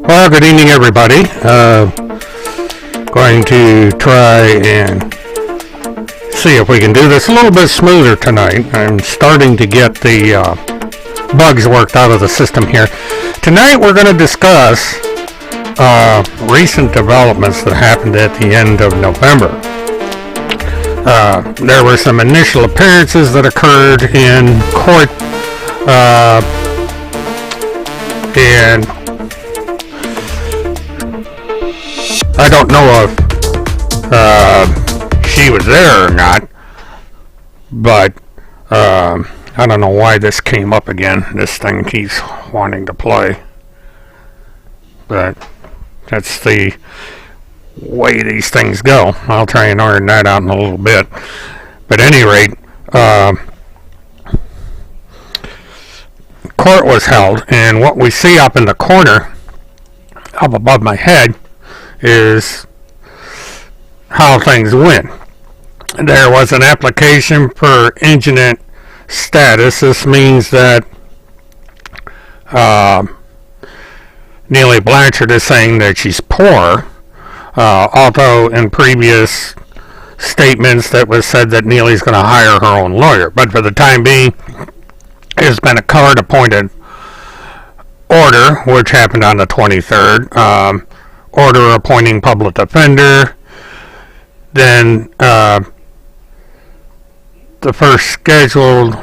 Well, good evening, everybody. Going to try and see if we can do this a little bit smoother tonight. I'm starting to get the bugs worked out of the system here. Tonight we're going to discuss recent developments that happened at the end of November. There were some initial appearances that occurred in court, and I don't know if she was there or not, but I don't know why this came up again. This thing keeps wanting to play, but that's the way these things go. I'll try and iron that out in a little bit. But at any rate, court was held, and what we see up in the corner up above my head is how things went. There was an application for indigent status. This means that Neely Blanchard is saying that she's poor, although in previous statements that was said that Neely's going to hire her own lawyer. But for the time being, there's been a court-appointed order, which happened on the 23rd, order appointing public defender. Then the first scheduled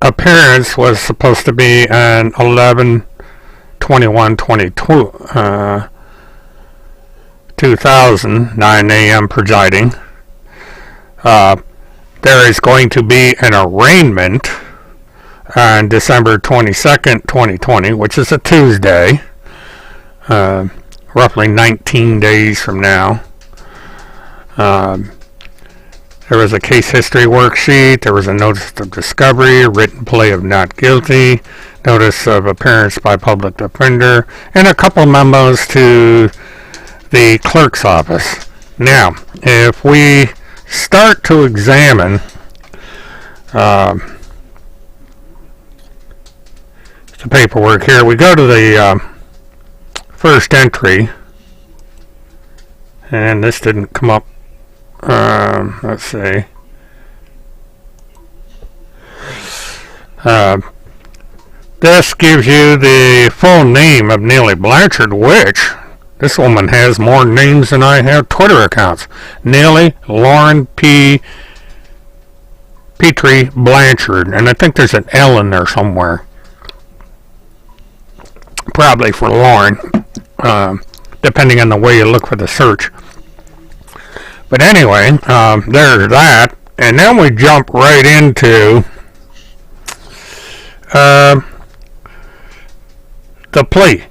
appearance was supposed to be on 11/21/2000, 9 a.m. presiding. There is going to be an arraignment on December 22nd, 2020, which is a Tuesday, roughly 19 days from now. There was a case history worksheet, there was a notice of discovery, a written plea of not guilty, notice of appearance by public defender, and a couple memos to the clerk's office. Now, if we start to examine the paperwork here, we go to the first entry, and this didn't come up. Let's see. This gives you the full name of Neely Blanchard, which this woman has more names than I have Twitter accounts. Neely Lauren P. Petrie Blanchard, and I think there's an L in there somewhere. Probably for Lauren, depending on the way you look for the search. But anyway, there's that. And then we jump right into the plea.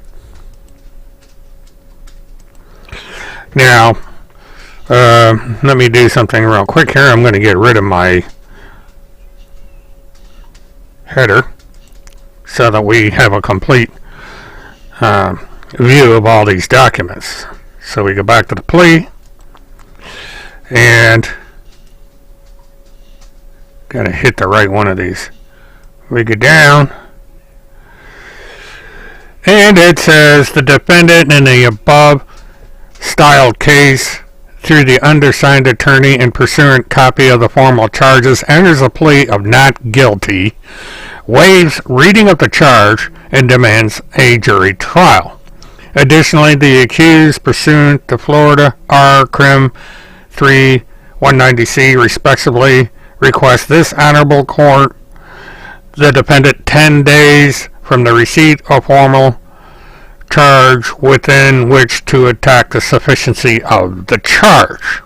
Now, let me do something real quick here. I'm going to get rid of my header so that we have a complete view of all these documents. So we go back to the plea. And gotta hit the right one of these. We go down, and it says the defendant in the above styled case through the undersigned attorney and pursuant copy of the formal charges enters a plea of not guilty, waives reading of the charge, and demands a jury trial. Additionally, the accused pursuant to Florida R. Crim 3/190C respectively request this honorable court the defendant 10 days from the receipt of formal charge within which to attack the sufficiency of the charge.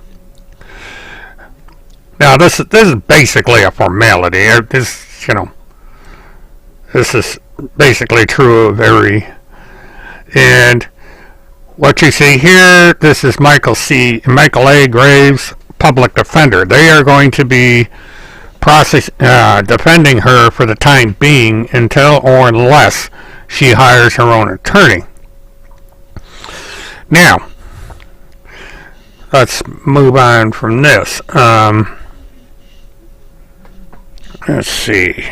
Now this is basically a formality. This is basically true of every. And what you see here, this is Michael A. Graves, public defender. They are going to be defending her for the time being until or unless she hires her own attorney. Now, let's move on from this. Let's see.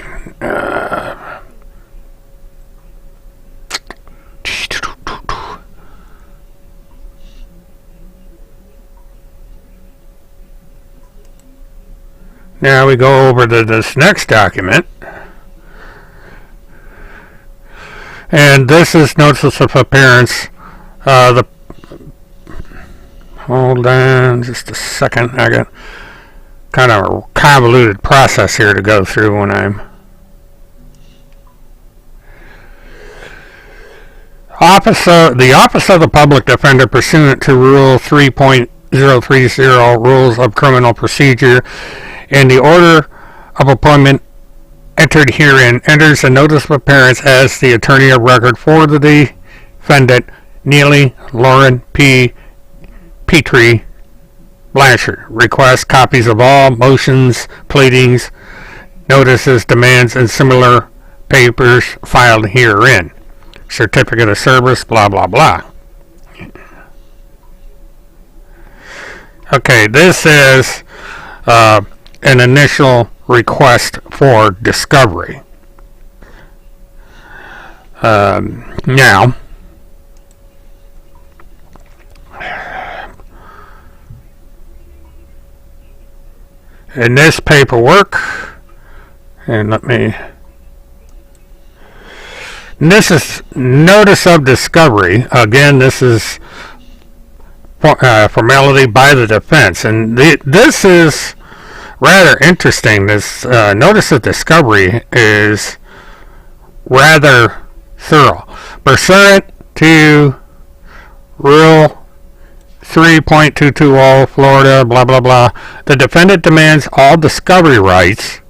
Now we go over to this next document. And this is notice of appearance. Hold on just a second. I got kind of a convoluted process here to go through when I'm the Office of the Public Defender, pursuant to Rule 3.030 Rules of Criminal Procedure, and the order of appointment entered herein, enters a notice of appearance as the attorney of record for the defendant, Neely Lauren P. Petrie Blanchard. Requests copies of all motions, pleadings, notices, demands, and similar papers filed herein. Certificate of service, blah, blah, blah. Okay, this is an initial request for discovery. Now, in this paperwork, and this is notice of discovery. Again, this is formality by the defense, and this is rather interesting. This notice of discovery is rather thorough. Pursuant to Rule 3.220 Florida, blah, blah, blah, the defendant demands all discovery rights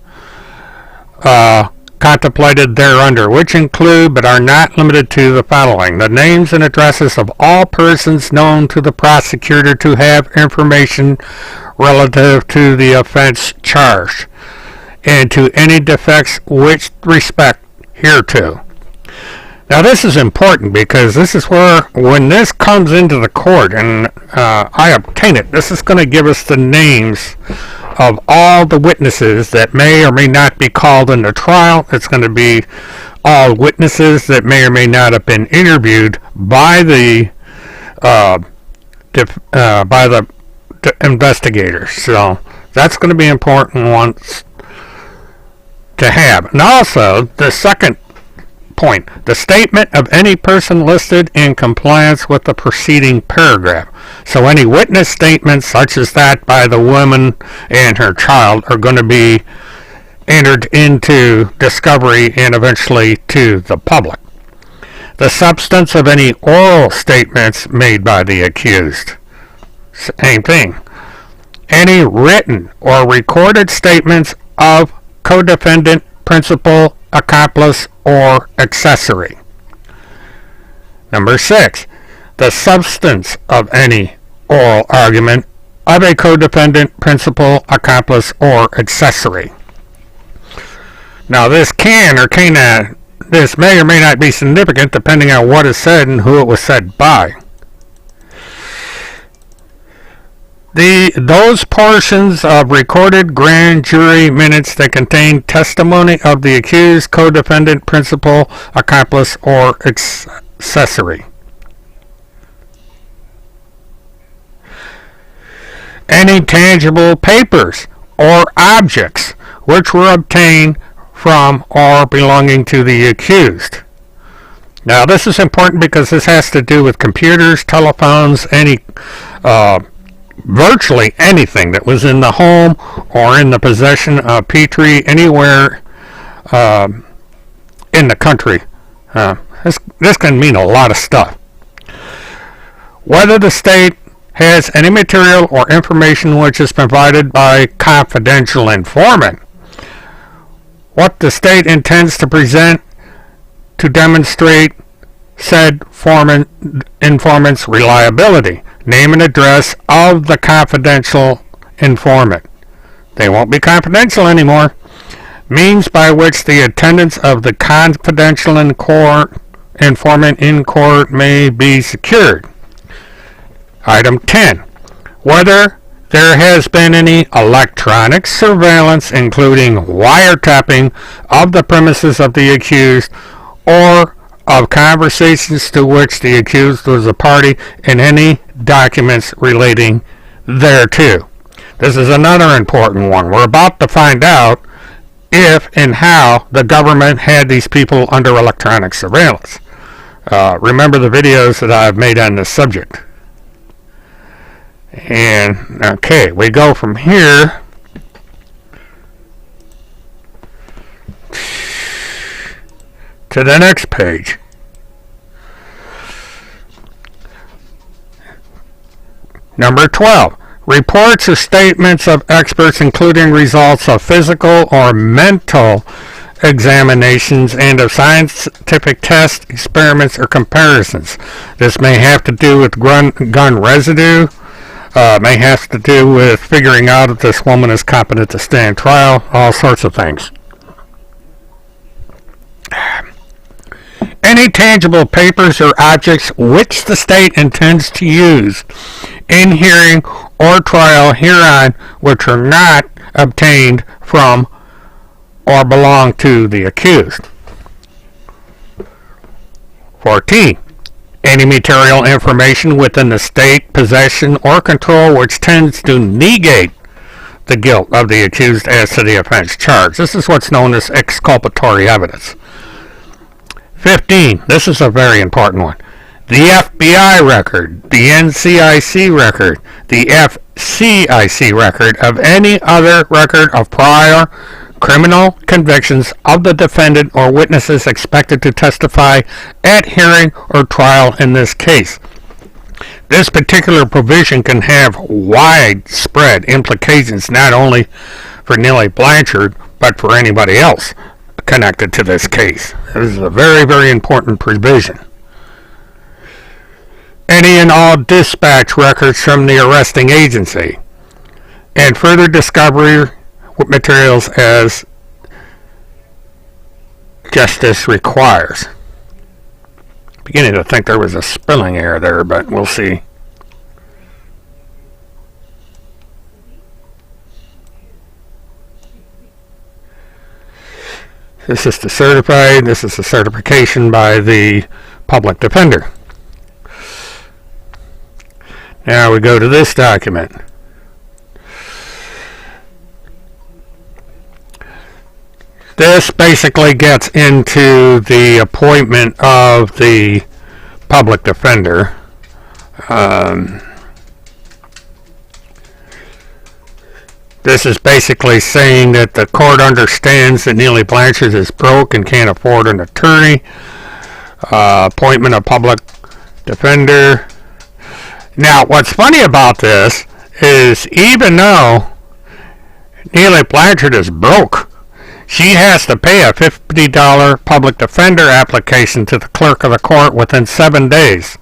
contemplated thereunder, which include but are not limited to the following: the names and addresses of all persons known to the prosecutor to have information relative to the offense charged, and to any defects which respect hereto. Now this is important because this is where, when this comes into the court and I obtain it, this is going to give us the names of all the witnesses that may or may not be called into trial. It's going to be all witnesses that may or may not have been interviewed by the investigators. So that's going to be important ones to have. And also, the second point, the statement of any person listed in compliance with the preceding paragraph. So any witness statements such as that by the woman and her child are going to be entered into discovery and eventually to the public. The substance of any oral statements made by the accused. Same thing. Any written or recorded statements of co-defendant, principal, accomplice, or accessory. Number 6, the substance of any oral argument of a co-defendant, principal, accomplice, or accessory. Now this this may or may not be significant depending on what is said and who it was said by. Those portions of recorded grand jury minutes that contain testimony of the accused, co-defendant, principal, accomplice, or accessory. Any tangible papers or objects which were obtained from or belonging to the accused. Now this is important because this has to do with computers, telephones, any virtually anything that was in the home or in the possession of Petrie anywhere in the country. This can mean a lot of stuff. Whether the state has any material or information which is provided by confidential informant. What the state intends to present to demonstrate said informant's reliability. Name and address of the confidential informant. They won't be confidential anymore. Means by which the attendance of the confidential informant in court may be secured. Item 10. Whether there has been any electronic surveillance, including wiretapping of the premises of the accused or of conversations to which the accused was a party, and any documents relating thereto. This is another important one. We're about to find out if and how the government had these people under electronic surveillance. Remember the videos that I've made on this subject. And, okay, we go from here to the next page. Number 12. Reports or statements of experts, including results of physical or mental examinations and of scientific tests, experiments, or comparisons. This may have to do with gun residue, may have to do with figuring out if this woman is competent to stand trial, all sorts of things. Any tangible papers or objects which the state intends to use in hearing or trial hereon which are not obtained from or belong to the accused. 14. Any material information within the state possession or control which tends to negate the guilt of the accused as to the offense charged. This is what's known as exculpatory evidence. 15. This is a very important one. The FBI record, the NCIC record, the FCIC record of any other record of prior criminal convictions of the defendant or witnesses expected to testify at hearing or trial in this case. This particular provision can have widespread implications not only for Neely Blanchard, but for anybody else connected to this case. This is a very, very important provision. Any and all dispatch records from the arresting agency and further discovery materials as justice requires. Beginning to think there was a spelling error there, but we'll see. This is the certified, this is the certification by the public defender. Now we go to this document. This basically gets into the appointment of the public defender. This is basically saying that the court understands that Neely Blanchard is broke and can't afford an attorney. Appointment of public defender. Now, what's funny about this is even though Neely Blanchard is broke, she has to pay a $50 public defender application to the clerk of the court within 7 days,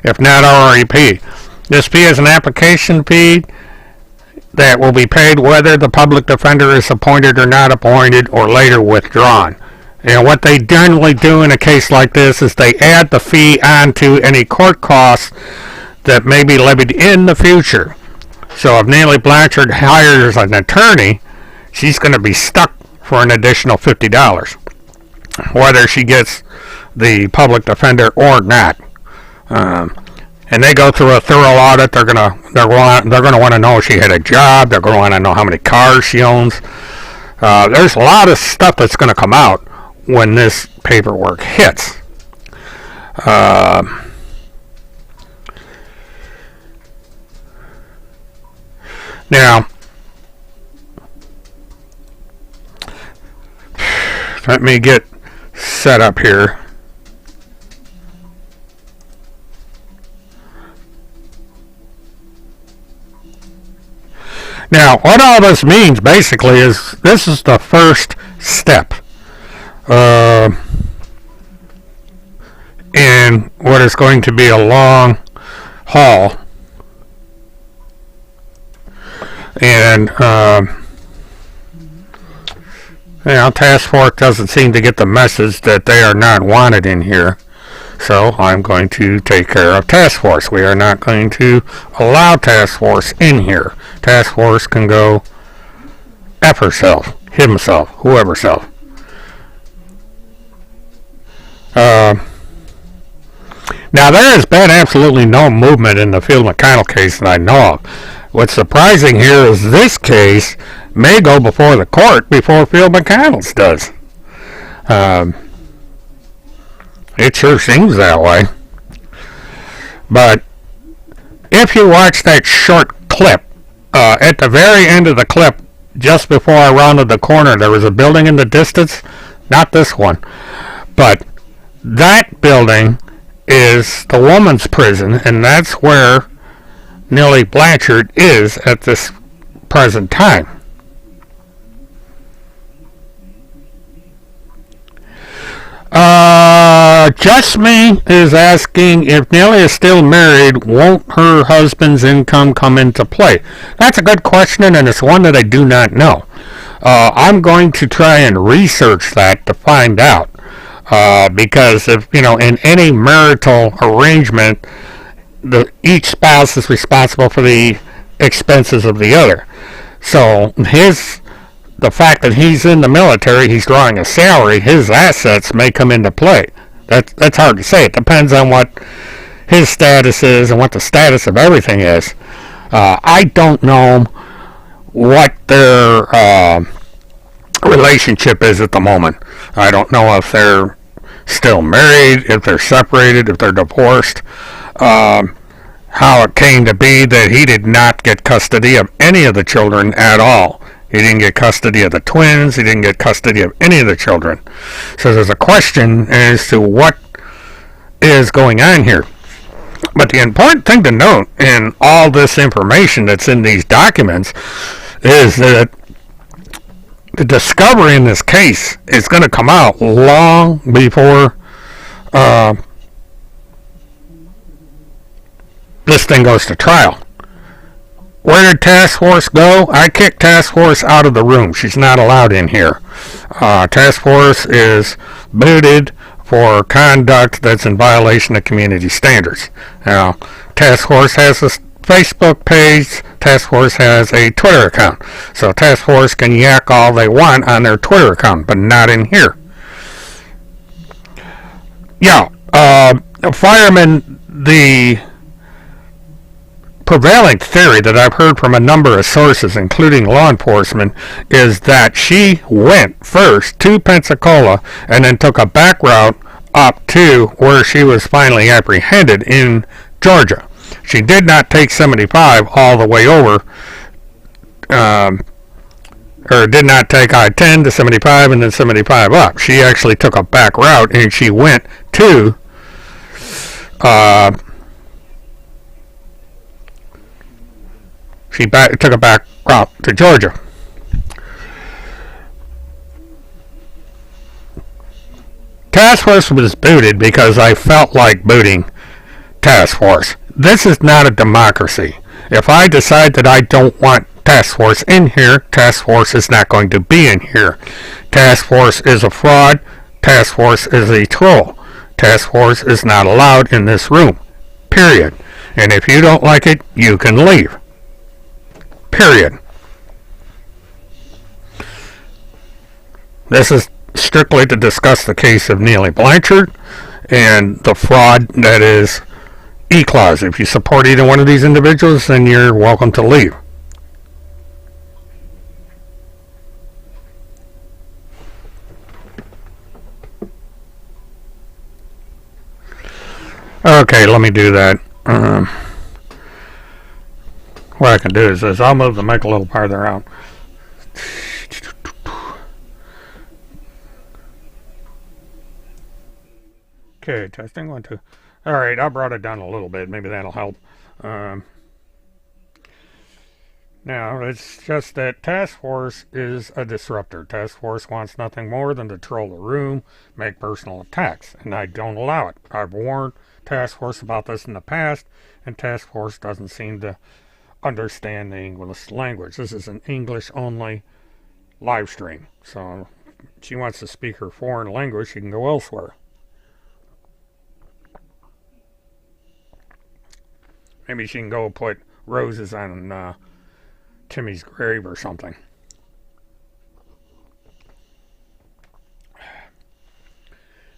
if not already paid. This fee is an application fee that will be paid whether the public defender is appointed or not appointed or later withdrawn. And what they generally do in a case like this is they add the fee onto any court costs that may be levied in the future. So if Neely Blanchard hires an attorney, she's going to be stuck for an additional $50, whether she gets the public defender or not. And they go through a thorough audit. They're gonna want to know if she had a job. They're going to want to know how many cars she owns. There's a lot of stuff that's going to come out when this paperwork hits. Now, let me get set up here. Now, what all this means basically is this is the first step in what is going to be a long haul. And task force doesn't seem to get the message that they are not wanted in here. So I'm going to take care of task force. We are not going to allow task force in here. Task force can go F herself, himself, whoever self. Now there has been absolutely no movement in the Field McConnell case that I know of. What's surprising here is this case may go before the court before Field McConnell's does. It sure seems that way. But if you watch that short clip, at the very end of the clip, just before I rounded the corner, there was a building in the distance. Not this one, but that building is the woman's prison, and that's where Neely Blanchard is at this present time. Just Me is asking if Neely is still married, won't her husband's income come into play? That's a good question, and it's one that I do not know. I'm going to try and research that to find out. Because if, in any marital arrangement, each spouse is responsible for the expenses of the other. So the fact that he's in the military, he's drawing a salary, his assets may come into play. That's hard to say. It depends on what his status is and what the status of everything is. I don't know what their relationship is at the moment. I don't know if they're still married, if they're separated, if they're divorced. How it came to be that he did not get custody of any of the children at all. He didn't get custody of the twins. He didn't get custody of any of the children. So there's a question as to what is going on here. But the important thing to note in all this information that's in these documents is that the discovery in this case is going to come out long before this thing goes to trial. Where did Task Force go? I kicked Task Force out of the room. She's not allowed in here. Task Force is booted for conduct that's in violation of community standards. Now, Task Force has a Facebook page. Task Force has a Twitter account. So Task Force can yak all they want on their Twitter account, but not in here. Yeah, firemen, the prevailing theory that I've heard from a number of sources, including law enforcement, is that she went first to Pensacola and then took a back route up to where she was finally apprehended in Georgia. She did not take 75 all the way over, or did not take I-10 to 75 and then 75 up. She actually took a back route and she went to took a back route to Georgia. Task Force was booted because I felt like booting Task Force. This is not a democracy. If I decide that I don't want Task Force in here, Task Force is not going to be in here. Task Force is a fraud. Task Force is a troll. Task Force is not allowed in this room. Period. And if you don't like it, you can leave. Period. This is strictly to discuss the case of Neely Blanchard and the fraud that is E-Clause. If you support either one of these individuals, then you're welcome to leave. Okay, let me do that. What I can do is I'll move the mic a little farther out. Okay, testing 1, 2. All right, I brought it down a little bit. Maybe that'll help. Now, it's just that Task Force is a disruptor. Task Force wants nothing more than to troll the room, make personal attacks, and I don't allow it. I've warned Task Force about this in the past, and Task Force doesn't seem to understand the English language. This is an English-only live stream, so if she wants to speak her foreign language, she can go elsewhere. Maybe she can go put roses on Timmy's grave or something.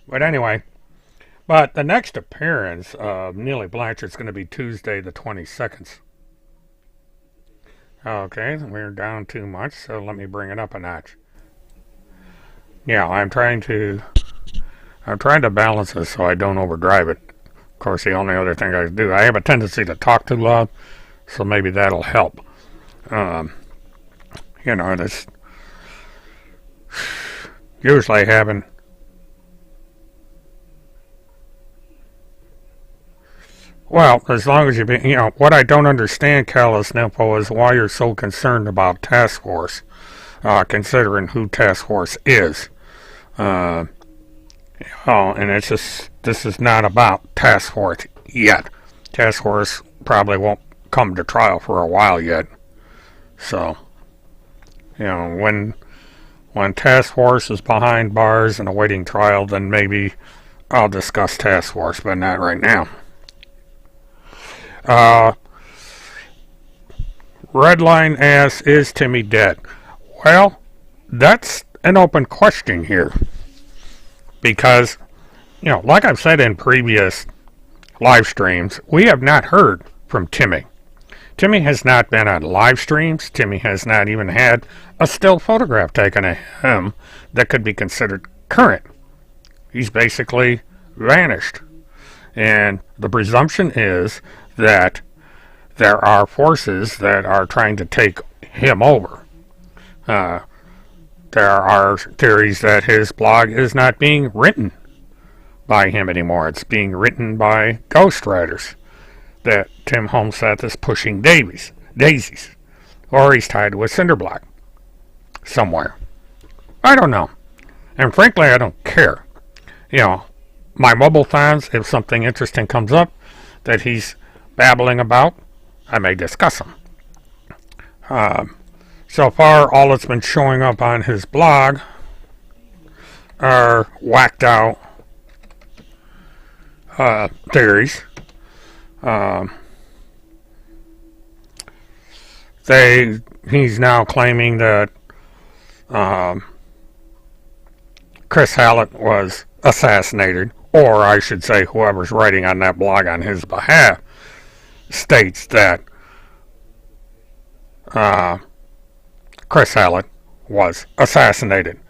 But anyway, but the next appearance of Neely Blanchard is going to be Tuesday the 22nd. Okay, we're down too much, so let me bring it up a notch. Yeah, I'm trying to balance this so I don't overdrive it. Of course, the only other thing I can do, I have a tendency to talk too loud, so maybe that'll help. This usually having. Well, as long as what I don't understand, Callus Nippo, is why you're so concerned about task force, considering who task force is. And this is not about task force yet. Task force probably won't come to trial for a while yet. So, when task force is behind bars and awaiting trial, then maybe I'll discuss task force, but not right now. Redline asks, is Timmy dead? Well, that's an open question here. Because, like I've said in previous live streams, we have not heard from Timmy. Timmy has not been on live streams. Timmy has not even had a still photograph taken of him that could be considered current. He's basically vanished. And the presumption is that there are forces that are trying to take him over. There are theories that his blog is not being written by him anymore. It's being written by ghostwriters. That Tim Homeseth is pushing daisies. Or he's tied to a cinder block somewhere. I don't know. And frankly, I don't care. My mobile fans, if something interesting comes up that he's babbling about, I may discuss them. So far, all that's been showing up on his blog are whacked out theories. He's now claiming that Chris Hallett was assassinated, or I should say whoever's writing on that blog on his behalf states that Chris Hallett was assassinated.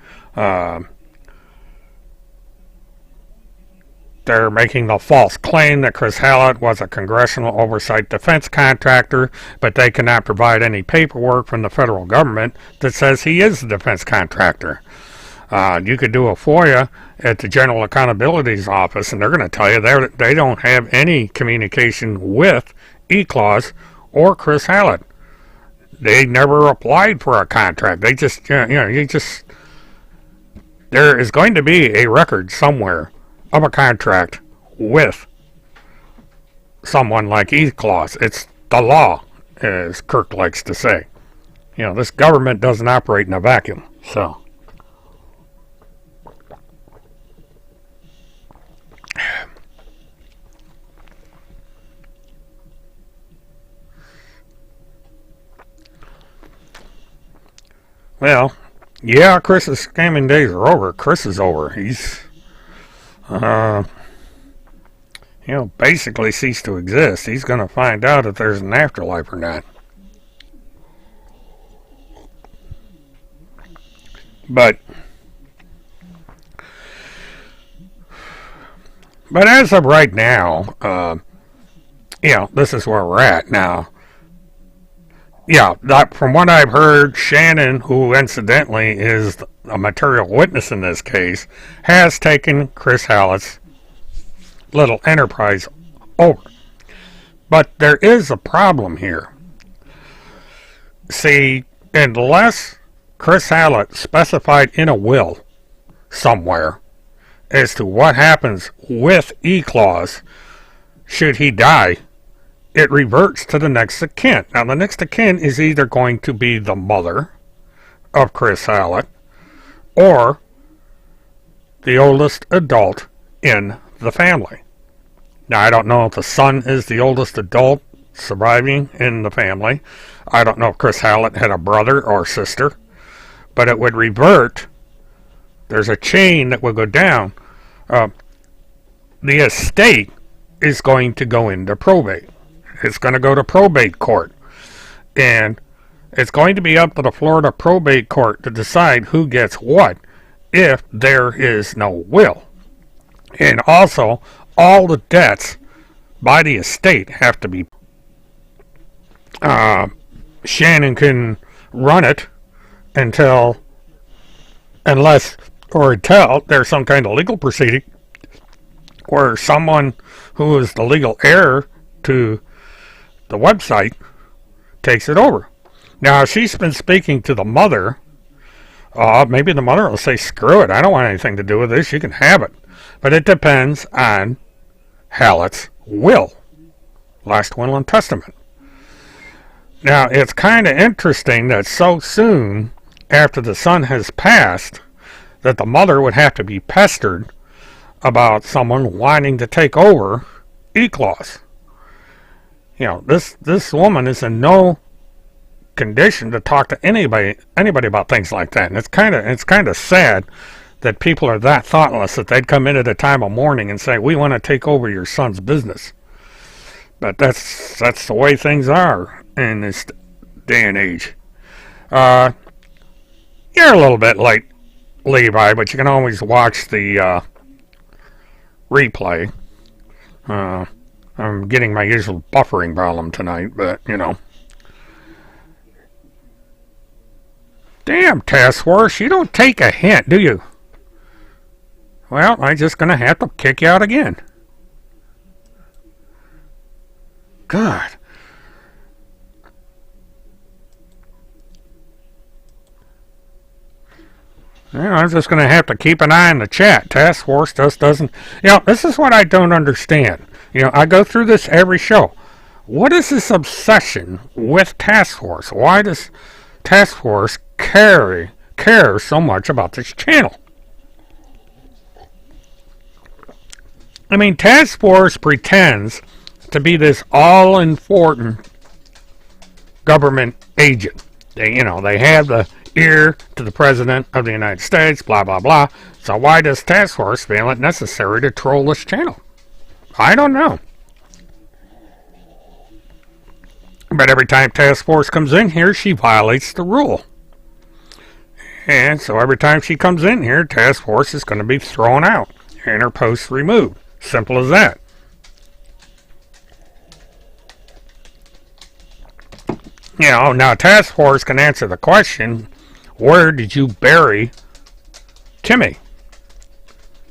They're making the false claim that Chris Hallett was a congressional oversight defense contractor, but they cannot provide any paperwork from the federal government that says he is a defense contractor. You could do a FOIA at the General Accountability's office, and they're going to tell you they don't have any communication with E-Clause or Chris Hallett. They never applied for a contract. They just, there is going to be a record somewhere of a contract with someone like E-Clause. It's the law, as Kirk likes to say. This government doesn't operate in a vacuum, so. Well, yeah, Chris's scamming days are over. Chris is over. He's, basically ceased to exist. He's going to find out if there's an afterlife or not. But as of right now, this is where we're at now. Yeah, from what I've heard, Shannon, who incidentally is a material witness in this case, has taken Chris Hallett's little enterprise over. But there is a problem here. See, unless Chris Hallett specified in a will somewhere as to what happens with E-Clause should he die, it reverts to the next of kin. Now, the next of kin is either going to be the mother of Chris Hallett or the oldest adult in the family. Now, I don't know if the son is the oldest adult surviving in the family. I don't know if Chris Hallett had a brother or sister, but it would revert. There's a chain that would go down. The estate is going to go into probate. It's going to go to probate court. And it's going to be up to the Florida probate court to decide who gets what if there is no will. And also, all the debts by the estate have to be... Shannon can run it until there's some kind of legal proceeding where someone who is the legal heir to the website takes it over. Now, she's been speaking to the mother. Maybe the mother will say, screw it, I don't want anything to do with this, you can have it. But it depends on Hallett's will. Last will and testament. Now, it's kind of interesting that so soon after the son has passed, that the mother would have to be pestered about someone wanting to take over E-clause. You know, this woman is in no condition to talk to anybody about things like that. And it's kind of sad that people are that thoughtless that they'd come in at a time of mourning and say, we want to take over your son's business. But that's the way things are in this day and age. You're a little bit late, Levi, but you can always watch the replay. I'm getting my usual buffering problem tonight, but, you know. Damn, Task Force, you don't take a hint, do you? Well, I'm just going to have to kick you out again. God. Well, I'm just going to have to keep an eye on the chat. Task Force just doesn't... You know, this is what I don't understand. You know, I go through this every show. What is this obsession with Task Force? Why does Task Force care so much about this channel? I mean, Task Force pretends to be this all-important government agent. They have the ear to the President of the United States, blah, blah, blah. So why does Task Force feel it necessary to troll this channel? I don't know. But every time Task Force comes in here, she violates the rule. And so every time she comes in here, Task Force is going to be thrown out and her posts removed. Simple as that. You know, now Task Force can answer the question, where did you bury Timmy?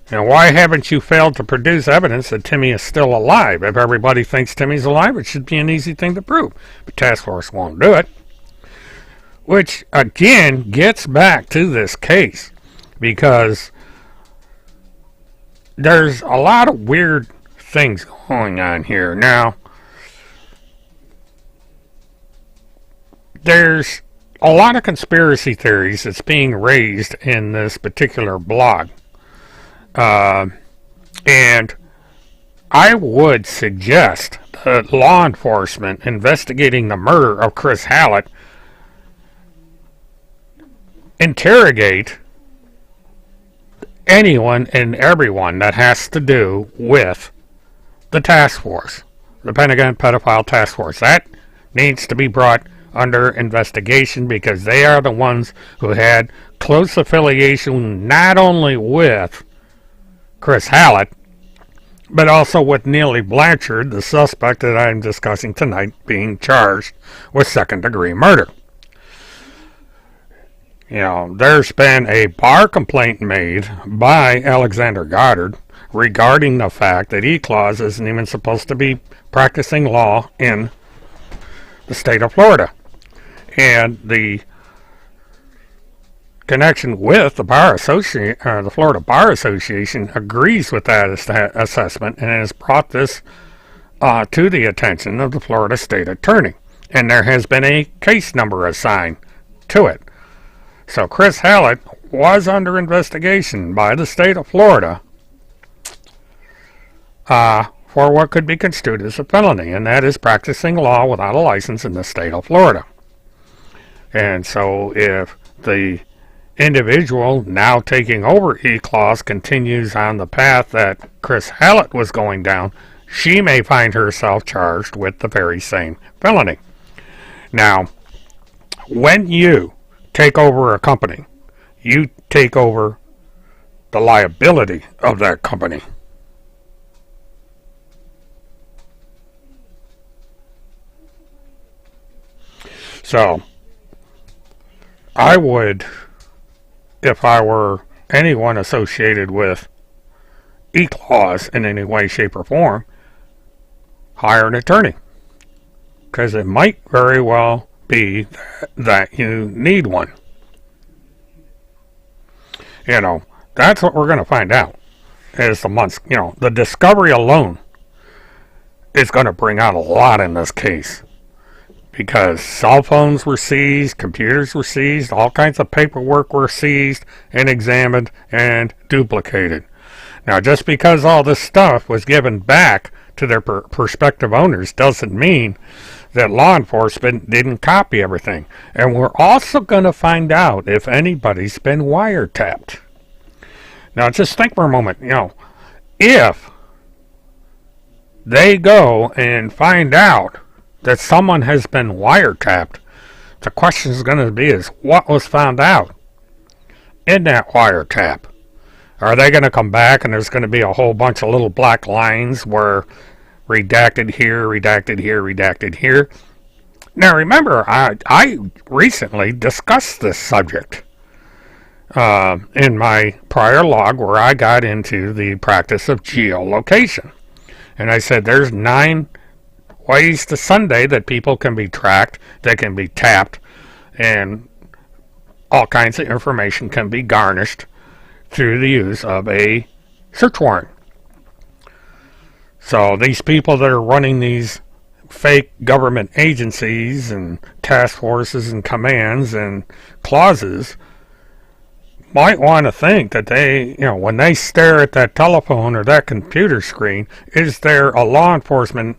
And why haven't you failed to produce evidence that Timmy is still alive? If everybody thinks Timmy's alive, it should be an easy thing to prove. But Task Force won't do it. Which, again, gets back to this case. Because there's a lot of weird things going on here. Now, there's a lot of conspiracy theories that's being raised in this particular blog. And I would suggest that law enforcement investigating the murder of Chris Hallett interrogate anyone and everyone that has to do with the task force, the Pentagon Pedophile Task Force. That needs to be brought under investigation because they are the ones who had close affiliation not only with Chris Hallett, but also with Neely Blanchard, the suspect that I'm discussing tonight, being charged with second-degree murder. You know, there's been a bar complaint made by Alexander Goddard regarding the fact that E-Clause isn't even supposed to be practicing law in the state of Florida. And the connection with the Bar Association, the Florida Bar Association, agrees with that assessment and has brought this to the attention of the Florida State Attorney. And there has been a case number assigned to it. So Chris Hallett was under investigation by the state of Florida for what could be construed as a felony, and that is practicing law without a license in the state of Florida. And so if the individual now taking over E-Clause continues on the path that Chris Hallett was going down, she may find herself charged with the very same felony. Now, when you take over a company, you take over the liability of that company. So, I would, if I were anyone associated with E-Clause in any way, shape, or form, hire an attorney. Because it might very well be that you need one. You know, that's what we're going to find out as the months, you know, the discovery alone is going to bring out a lot in this case. Because cell phones were seized, computers were seized, all kinds of paperwork were seized and examined and duplicated. Now, just because all this stuff was given back to their prospective owners doesn't mean that law enforcement didn't copy everything. And we're also going to find out if anybody's been wiretapped. Now, just think for a moment, you know, if they go and find out that someone has been wiretapped, the question is going to be is what was found out in that wiretap? Are they going to come back and there's going to be a whole bunch of little black lines where redacted here, redacted here, redacted here? Now remember, I recently discussed this subject in my prior log where I got into the practice of geolocation. And I said there's 9 ways to Sunday that people can be tracked, they can be tapped, and all kinds of information can be garnished through the use of a search warrant. So these people that are running these fake government agencies and task forces and commands and clauses might want to think that they, you know, when they stare at that telephone or that computer screen, is there a law enforcement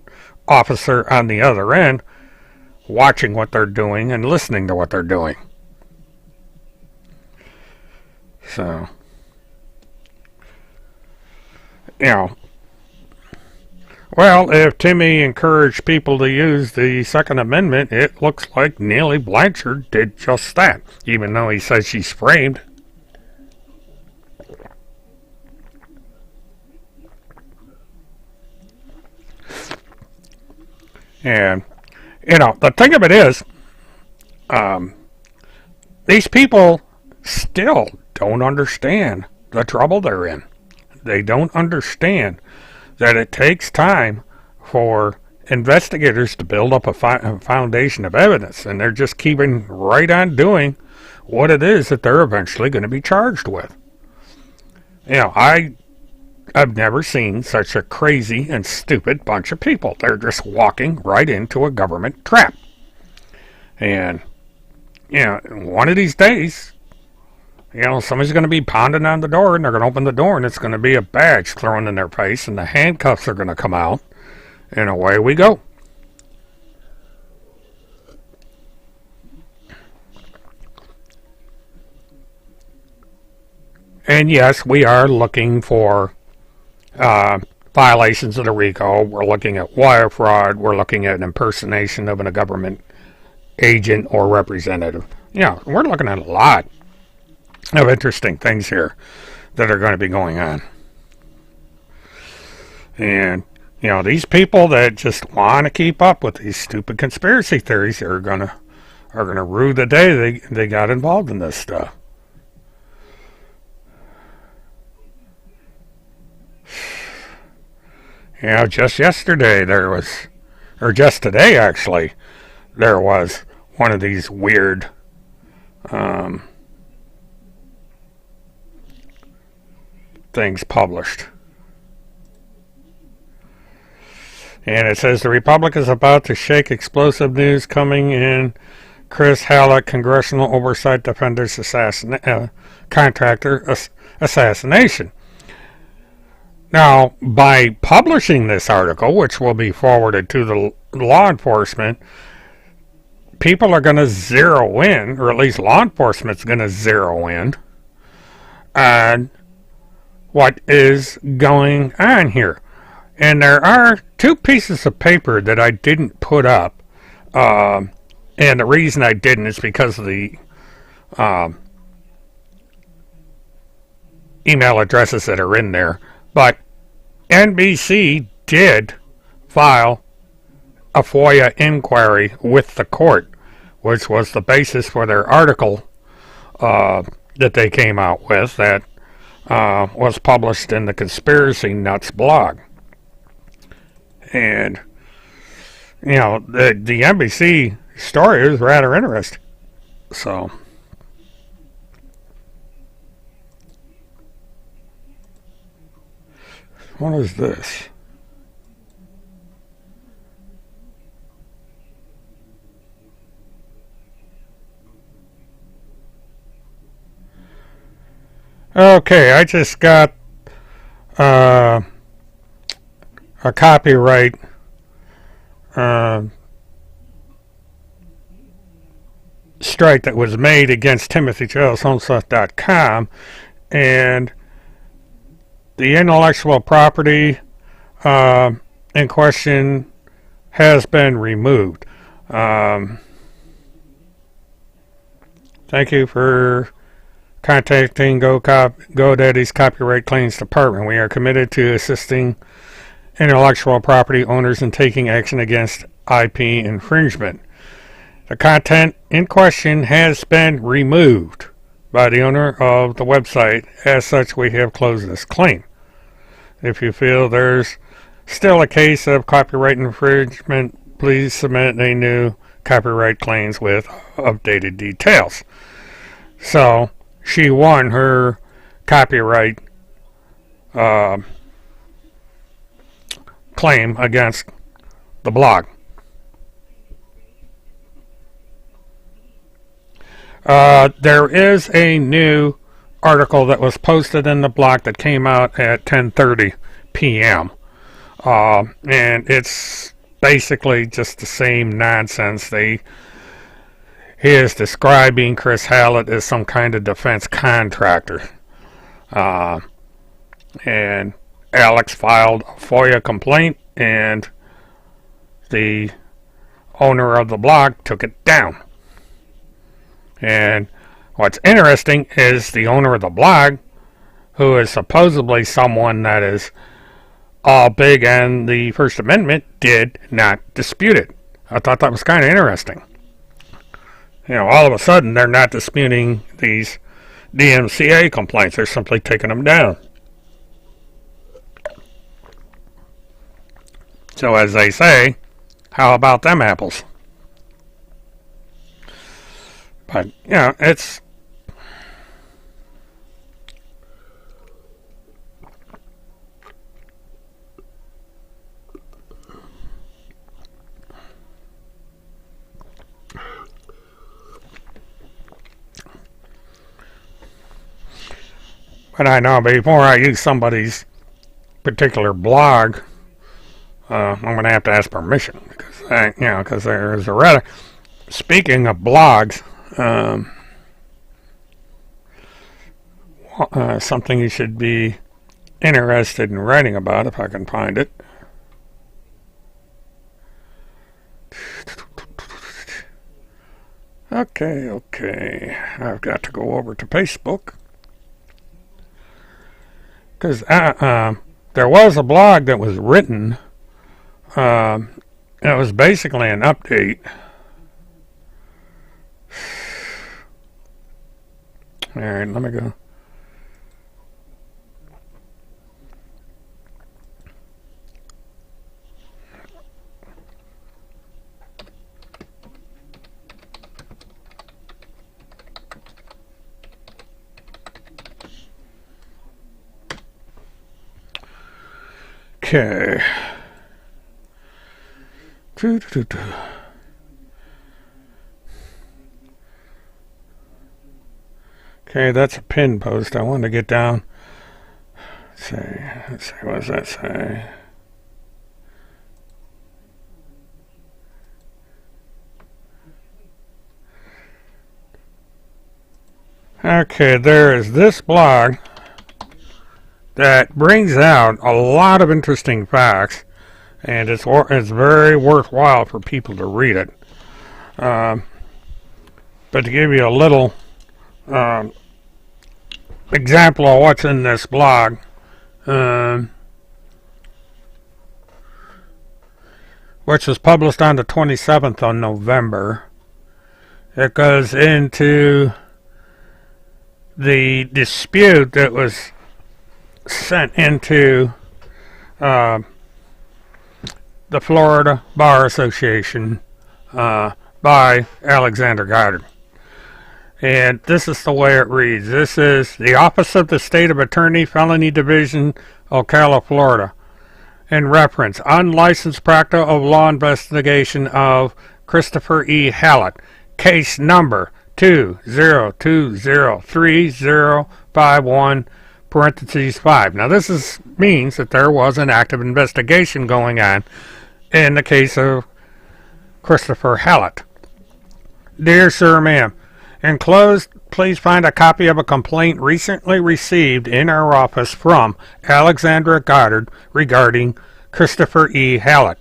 officer on the other end watching what they're doing and listening to what they're doing? So, you know, well, if Timmy encouraged people to use the Second Amendment, it looks like Neely Blanchard did just that, even though he says she's framed. And, you know, the thing of it is, these people still don't understand the trouble they're in. They don't understand that it takes time for investigators to build up a foundation of evidence, and they're just keeping right on doing what it is that they're eventually going to be charged with. You know, I've never seen such a crazy and stupid bunch of people. They're just walking right into a government trap. And, you know, one of these days, you know, somebody's going to be pounding on the door, and they're going to open the door, and it's going to be a badge thrown in their face, and the handcuffs are going to come out, and away we go. And yes, we are looking for violations of the RICO. We're looking at wire fraud. We're looking at an impersonation of a government agent or representative. Yeah, we're looking at a lot of interesting things here that are going to be going on. And, you know, these people that just want to keep up with these stupid conspiracy theories are gonna rue the day they got involved in this stuff. You know, just yesterday just today actually, there was one of these weird things published. And it says the Republic is about to shake. Explosive news coming in. Chris Hallett, Congressional Oversight Defenders contractor assassination. Now, by publishing this article, which will be forwarded to the law enforcement, people are going to zero in, or at least law enforcement's going to zero in on what is going on here. And there are two pieces of paper that I didn't put up. And the reason I didn't is because of the email addresses that are in there. But NBC did file a FOIA inquiry with the court, which was the basis for their article that they came out with that was published in the Conspiracy Nuts blog. And, you know, the NBC story is rather interesting. So, what is this? Okay, I just got a copyright strike that was made against TimothyCharlesHomestuff.com, and the intellectual property in question has been removed. Thank you for contacting GoDaddy's Copyright Claims Department. We are committed to assisting intellectual property owners in taking action against IP infringement. The content in question has been removed by the owner of the website. As such, we have closed this claim. If you feel there's still a case of copyright infringement, please submit a new copyright claims with updated details. So, she won her copyright claim against the blog. There is a new article that was posted in the blog that came out at 10:30 p.m. And it's basically just the same nonsense. He is describing Chris Hallett as some kind of defense contractor. And Alex filed a FOIA complaint, and the owner of the blog took it down. And what's interesting is the owner of the blog, who is supposedly someone that is all big on the First Amendment, did not dispute it. I thought that was kind of interesting. You know, all of a sudden they're not disputing these DMCA complaints. They're simply taking them down. So as they say, how about them apples? But, you know, it's... But I know before I use somebody's particular blog, I'm going to have to ask permission, because there is a rather... Speaking of blogs, something you should be interested in writing about, if I can find it. Okay. I've got to go over to Facebook. Because there was a blog that was written. It was basically an update. Alright, let me go. Okay. Okay, that's a pin post. I want to get down Let's see, what does that say? Okay, there is this blog that brings out a lot of interesting facts, and it's very worthwhile for people to read it. But to give you a little example of what's in this blog, which was published on the 27th of November, it goes into the dispute that was sent into the Florida Bar Association by Alexander Goddard. And this is the way it reads. This is the Office of the State of Attorney, Felony Division, Ocala, Florida. In reference, unlicensed practice of law investigation of Christopher E. Hallett, case number 202035051, parentheses 5. Now this means that there was an active investigation going on in the case of Christopher Hallett. Dear Sir, Ma'am, enclosed, please find a copy of a complaint recently received in our office from Alexandra Goddard regarding Christopher E. Hallett.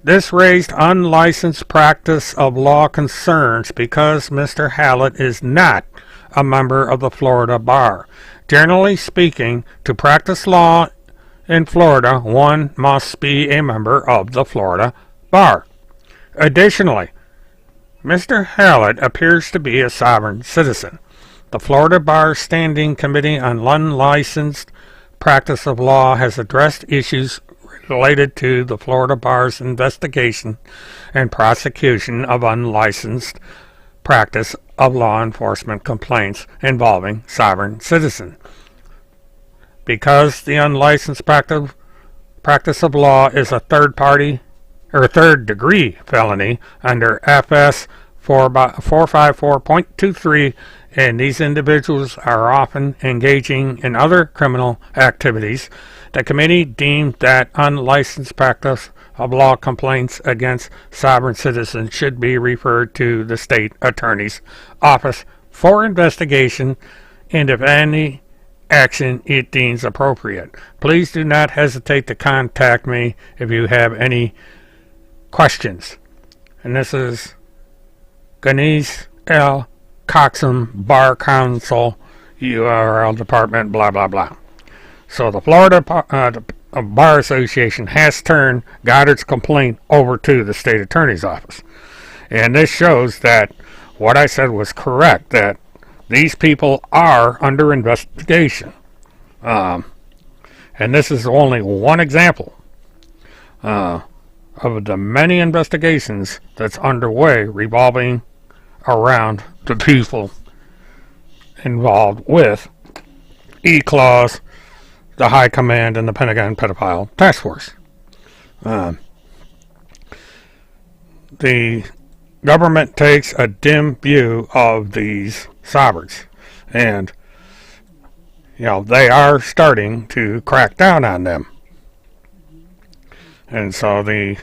This raised unlicensed practice of law concerns because Mr. Hallett is not a member of the Florida Bar. Generally speaking, to practice law in Florida, one must be a member of the Florida Bar. Additionally, Mr. Hallett appears to be a sovereign citizen. The Florida Bar Standing Committee on Unlicensed Practice of Law has addressed issues related to the Florida Bar's investigation and prosecution of unlicensed practice of law enforcement complaints involving sovereign citizens. Because the unlicensed practice of law is a third degree felony under FS 454.23, and these individuals are often engaging in other criminal activities, the committee deemed that unlicensed practice of law complaints against sovereign citizens should be referred to the state attorney's office for investigation and if any action it deems appropriate. Please do not hesitate to contact me if you have any questions. And this is Ganesh L. Coxum, Bar Counsel, URL Department, blah, blah, blah. So the Florida Bar Association has turned Goddard's complaint over to the state attorney's office. And this shows that what I said was correct, that these people are under investigation. And this is only one example of the many investigations that's underway revolving around the people involved with E-Clause, the High Command, and the Pentagon Pedophile Task Force. The government takes a dim view of these sovereigns, and they are starting to crack down on them. And so the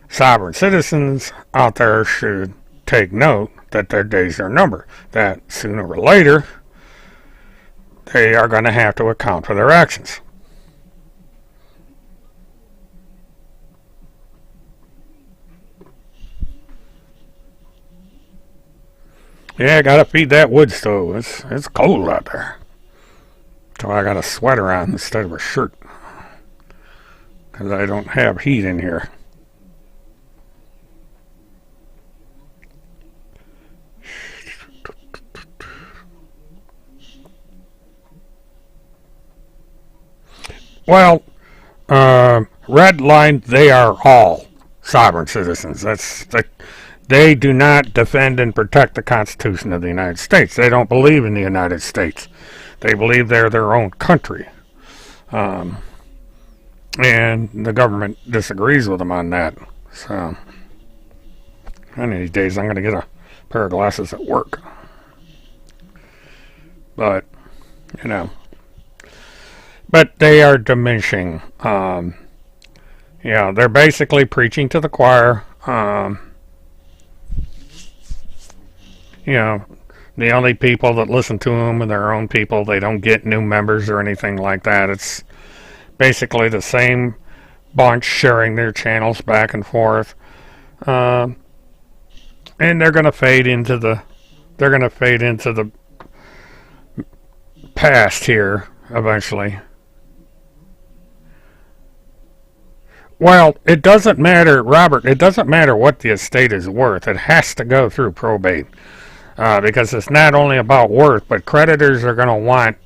sovereign citizens out there should take note that their days are numbered, that sooner or later they are going to have to account for their actions. Yeah, I gotta feed that wood stove. It's cold out there. So I got a sweater on instead of a shirt, because I don't have heat in here. Well, red line, they are all sovereign citizens. They do not defend and protect the Constitution of the United States. They don't believe in the United States. They believe they're their own country. And the government disagrees with them on that. So, one of these days I'm going to get a pair of glasses at work. But, but they are diminishing. Yeah, they're basically preaching to the choir. You know, the only people that listen to them are their own people. They don't get new members or anything like that. It's basically the same bunch sharing their channels back and forth. And they're going to fade into the past here eventually. Well, it doesn't matter, Robert. It doesn't matter what the estate is worth. It has to go through probate. Because it's not only about worth, but creditors are going to want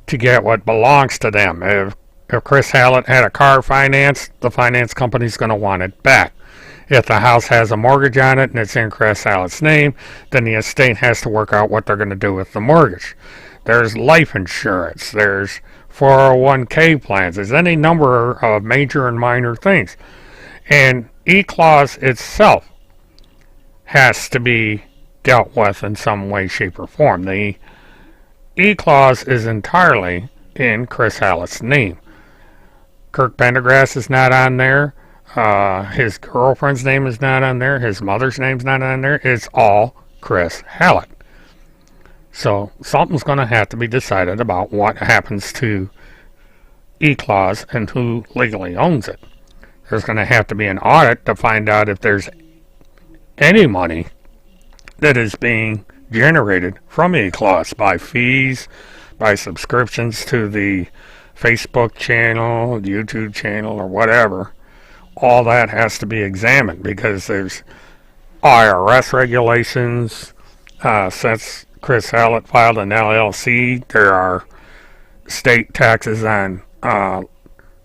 to get what belongs to them. If Chris Hallett had a car financed, the finance company's going to want it back. If the house has a mortgage on it and it's in Chris Hallett's name, then the estate has to work out what they're going to do with the mortgage. There's life insurance. There's 401k plans. There's any number of major and minor things. And E-clause itself has to be dealt with in some way, shape, or form. The E-clause is entirely in Chris Hallett's name. Kirk Pendergrass is not on there. His girlfriend's name is not on there. His mother's name's not on there. It's all Chris Hallett. So something's going to have to be decided about what happens to E-clause and who legally owns it. There's going to have to be an audit to find out if there's any money that is being generated from E-clause by fees, by subscriptions to the Facebook channel, YouTube channel, or whatever. All that has to be examined because there's IRS regulations. Since Chris Hallett filed an LLC, there are state taxes on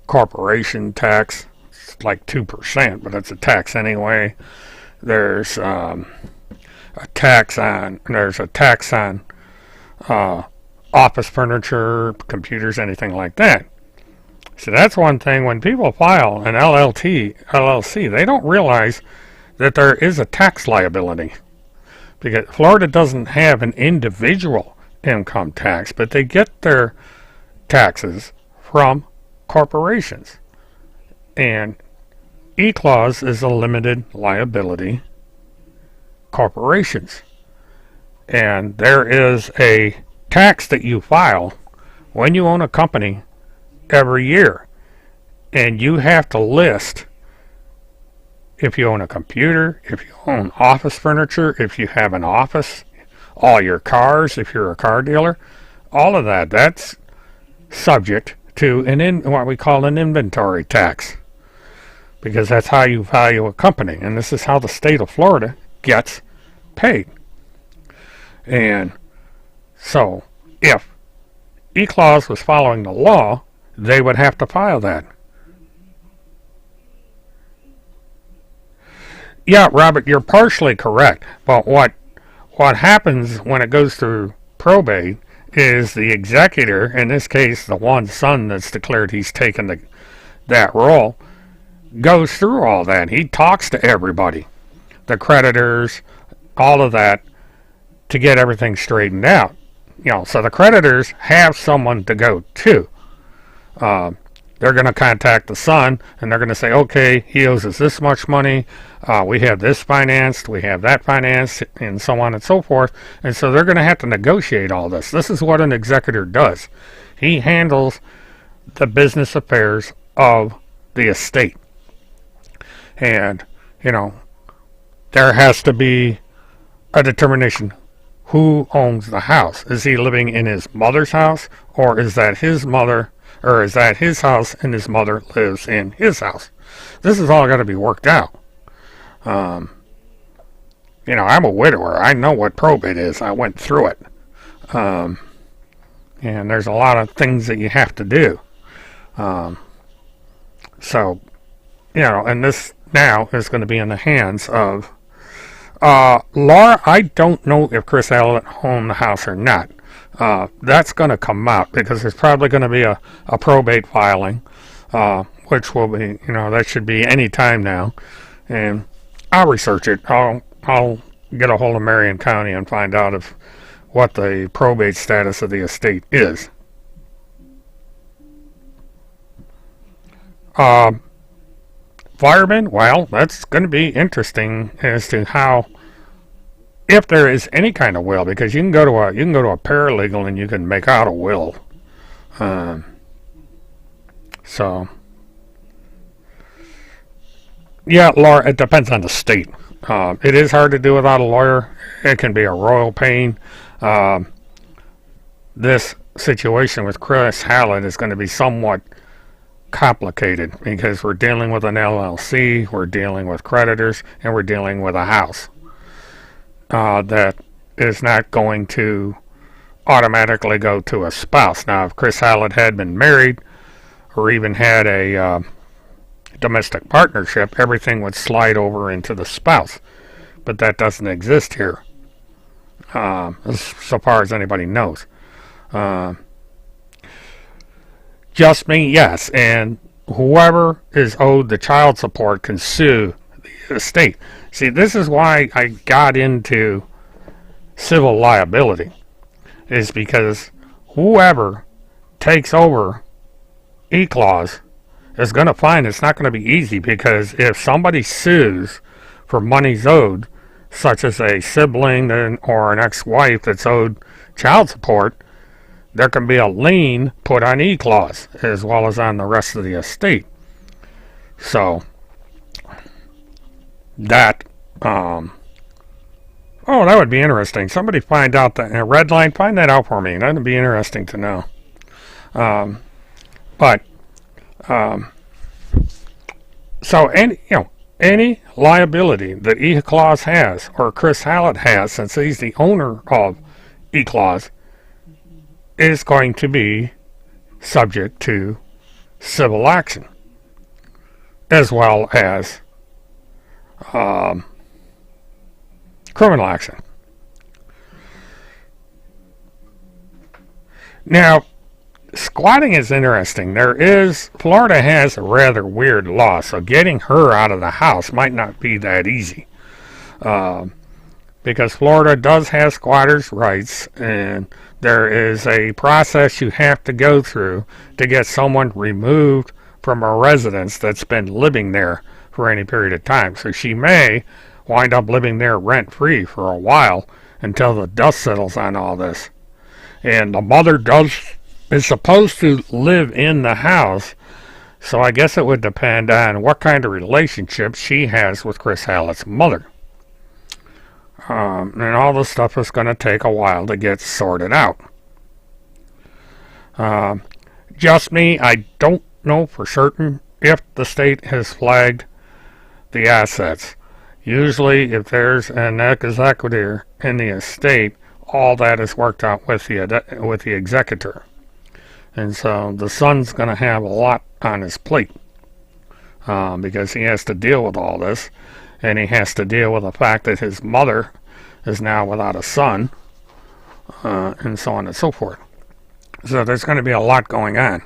corporation tax. It's like 2%, but it's a tax anyway. There's a tax on office furniture, computers, anything like that. So that's one thing. When people file an LLC, they don't realize that there is a tax liability. Because Florida doesn't have an individual income tax, but they get their taxes from corporations. And E-clause is a limited liability corporations. And there is a tax that you file when you own a company every year, and you have to list if you own a computer, if you own office furniture, if you have an office, all your cars, if you're a car dealer, all of that's subject to what we call an inventory tax, because that's how you value a company, and this is how the state of Florida gets paid. And so if E-clause was following the law, they would have to file that. Yeah, Robert, you're partially correct. But what happens when it goes through probate is the executor, in this case the one son that's declared he's taken that role, goes through all that. He talks to everybody, the creditors, all of that, to get everything straightened out. So the creditors have someone to go to. They're going to contact the son, and they're going to say, okay, he owes us this much money, we have this financed, we have that financed, and so on and so forth. And so they're going to have to negotiate all this. This is what an executor does. He handles the business affairs of the estate. And, there has to be a determination. Who owns the house? Is he living in his mother's house, or is that his mother, or is that his house and his mother lives in his house? This is all got to be worked out. I'm a widower. I know what probate is. I went through it. And there's a lot of things that you have to do. And this now is going to be in the hands of Laura. I don't know if Chris Hallett owned the house or not. That's going to come out because there's probably going to be a probate filing, which will be, that should be any time now. And I'll research it. I'll get a hold of Marion County and find out what the probate status of the estate is. Firemen, well, that's going to be interesting as to how, if there is any kind of will, because you can go to a paralegal and you can make out a will. So, yeah, Laura, it depends on the state. It is hard to do without a lawyer. It can be a royal pain. This situation with Chris Hallett is going to be somewhat complicated because we're dealing with an LLC, we're dealing with creditors, and we're dealing with a house that is not going to automatically go to a spouse. Now, if Chris Hallett had been married or even had a domestic partnership, everything would slide over into the spouse. But that doesn't exist here, so far as anybody knows. Just me, yes, and whoever is owed the child support can sue the estate. See, this is why I got into civil liability, is because whoever takes over E-clause is going to find it's not going to be easy, because if somebody sues for monies owed, such as a sibling or an ex-wife that's owed child support, there can be a lien put on E-clause as well as on the rest of the estate. So that that would be interesting. Somebody find out that a red line, find that out for me. That'd be interesting to know. So any liability that E-clause has, or Chris Hallett has, since he's the owner of E-clause, is going to be subject to civil action, as well as criminal action. Now, squatting is interesting. Florida has a rather weird law, so getting her out of the house might not be that easy. Because Florida does have squatters' rights, and there is a process you have to go through to get someone removed from a residence that's been living there for any period of time. So she may wind up living there rent-free for a while until the dust settles on all this. And the mother is supposed to live in the house, so I guess it would depend on what kind of relationship she has with Chris Hallett's mother. And all this stuff is going to take a while to get sorted out. Just me, I don't know for certain if the state has flagged the assets. Usually, if there's an executor in the estate, all that is worked out with the executor. And so the son's going to have a lot on his plate, because he has to deal with all this, and he has to deal with the fact that his mother is now without a son, and so on and so forth. So there's going to be a lot going on.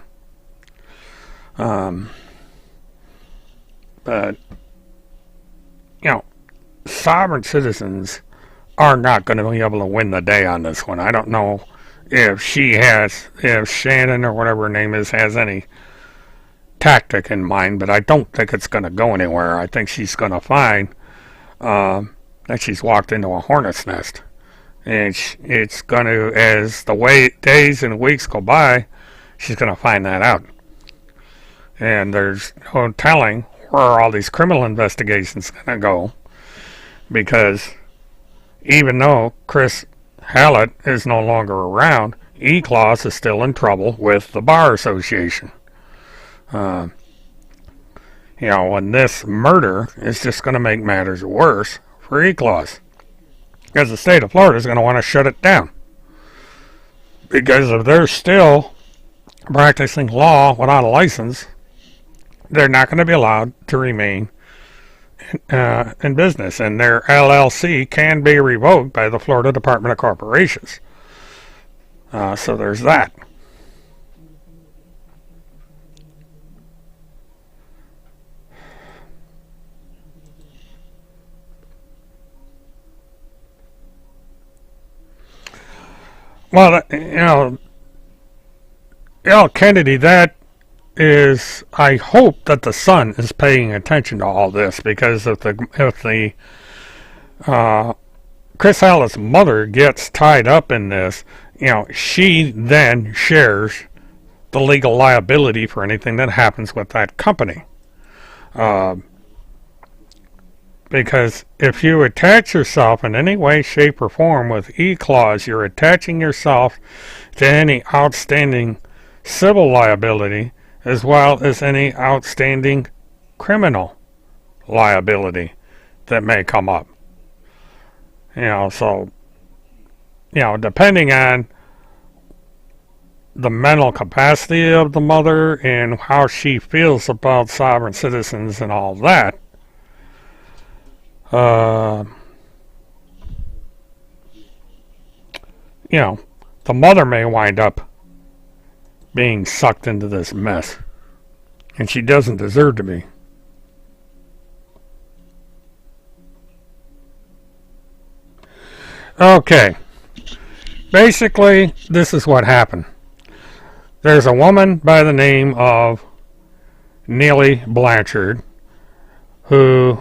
But, sovereign citizens are not going to be able to win the day on this one. I don't know if Shannon or whatever her name is has any tactic in mind, but I don't think it's going to go anywhere. I think she's going to find that she's walked into a hornet's nest, and it's going to, as the days and weeks go by, she's going to find that out. And there's no telling where all these criminal investigations are going to go, because even though Chris Hallett is no longer around, E-clause is still in trouble with the Bar Association. And this murder is just going to make matters worse for E-clause, because the state of Florida is going to want to shut it down. Because if they're still practicing law without a license, they're not going to be allowed to remain in business, and their LLC can be revoked by the Florida Department of Corporations. So there's that. Well, L. Kennedy, that is I hope that the son is paying attention to all this, because if the Chris Hallett's mother gets tied up in this, she then shares the legal liability for anything that happens with that company. Because if you attach yourself in any way, shape, or form with E-clause, you're attaching yourself to any outstanding civil liability as well as any outstanding criminal liability that may come up. So, depending on the mental capacity of the mother and how she feels about sovereign citizens and all that, the mother may wind up being sucked into this mess, and she doesn't deserve to be. Okay, basically this is what happened. There's a woman by the name of Neely Blanchard who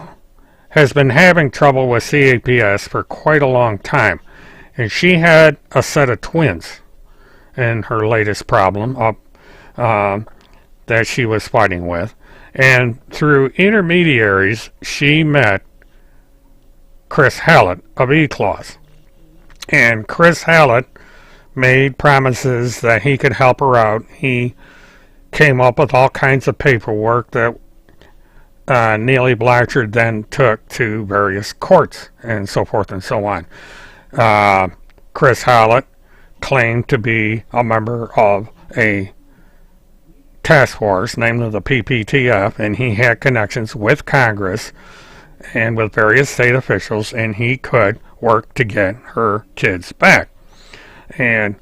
has been having trouble with CAPS for quite a long time, and she had a set of twins in her latest problem that she was fighting with, and through intermediaries she met Chris Hallett of E-clause, and Chris Hallett made promises that he could help her out. He came up with all kinds of paperwork that Neely Blanchard then took to various courts and so forth and so on. Chris Hallett claimed to be a member of a task force, namely the PPTF, and he had connections with Congress and with various state officials, and he could work to get her kids back. And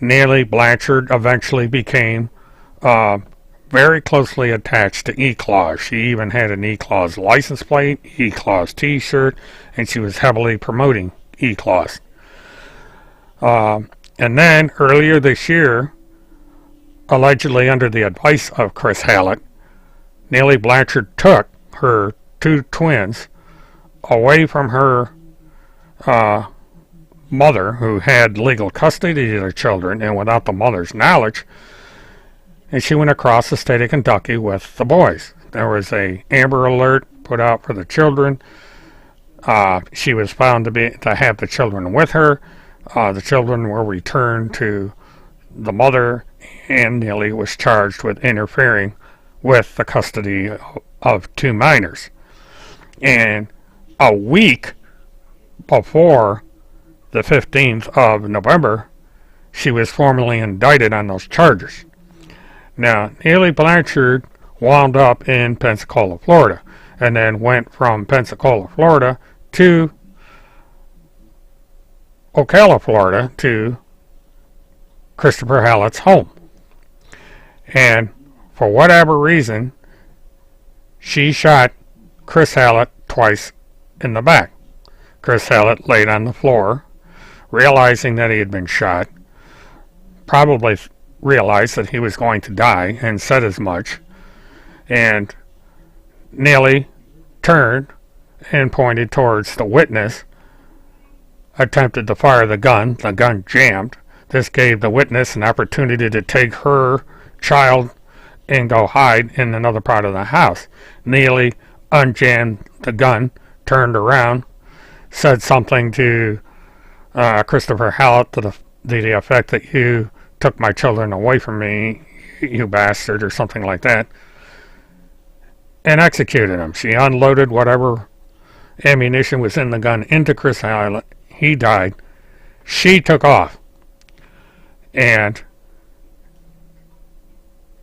Neely Blanchard eventually became very closely attached to E-clause. She even had an E-clause license plate, E-clause t-shirt, and she was heavily promoting E-clause. And then earlier this year, allegedly under the advice of Chris Hallett, Neely Blanchard took her two twins away from her mother, who had legal custody of their children, and without the mother's knowledge, and she went across the state of Kentucky with the boys. There was a Amber Alert put out for the children. She was found to have the children with her. The children were returned to the mother, and Neely was charged with interfering with the custody of two minors. And a week before the 15th of November, she was formally indicted on those charges. Now, Neely Blanchard wound up in Pensacola, Florida, and then went from Pensacola, Florida to Ocala, Florida, to Christopher Hallett's home. And for whatever reason, she shot Chris Hallett twice in the back. Chris Hallett laid on the floor, realizing that he had been shot, probably realized that he was going to die, and said as much. And Neely turned and pointed towards the witness, attempted to fire the gun jammed. This gave the witness an opportunity to take her child and go hide in another part of the house. Neely unjammed the gun, turned around, said something to Christopher Hallett to the effect that you took my children away from me, you bastard, or something like that, and executed him. She unloaded whatever ammunition was in the gun into Chris Hallett. He died. She took off. And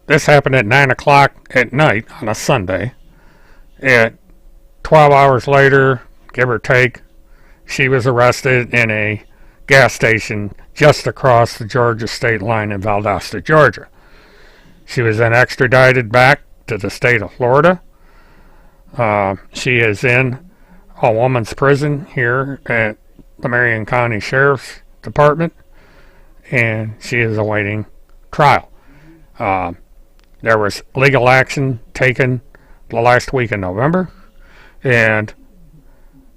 this happened at 9 o'clock at night on a Sunday. At 12 hours later, give or take, she was arrested in a gas station just across the Georgia state line in Valdosta, Georgia. She was then extradited back to the state of Florida. She is in a woman's prison here at the Marion County Sheriff's Department, and she is awaiting trial. There was legal action taken the last week in November, and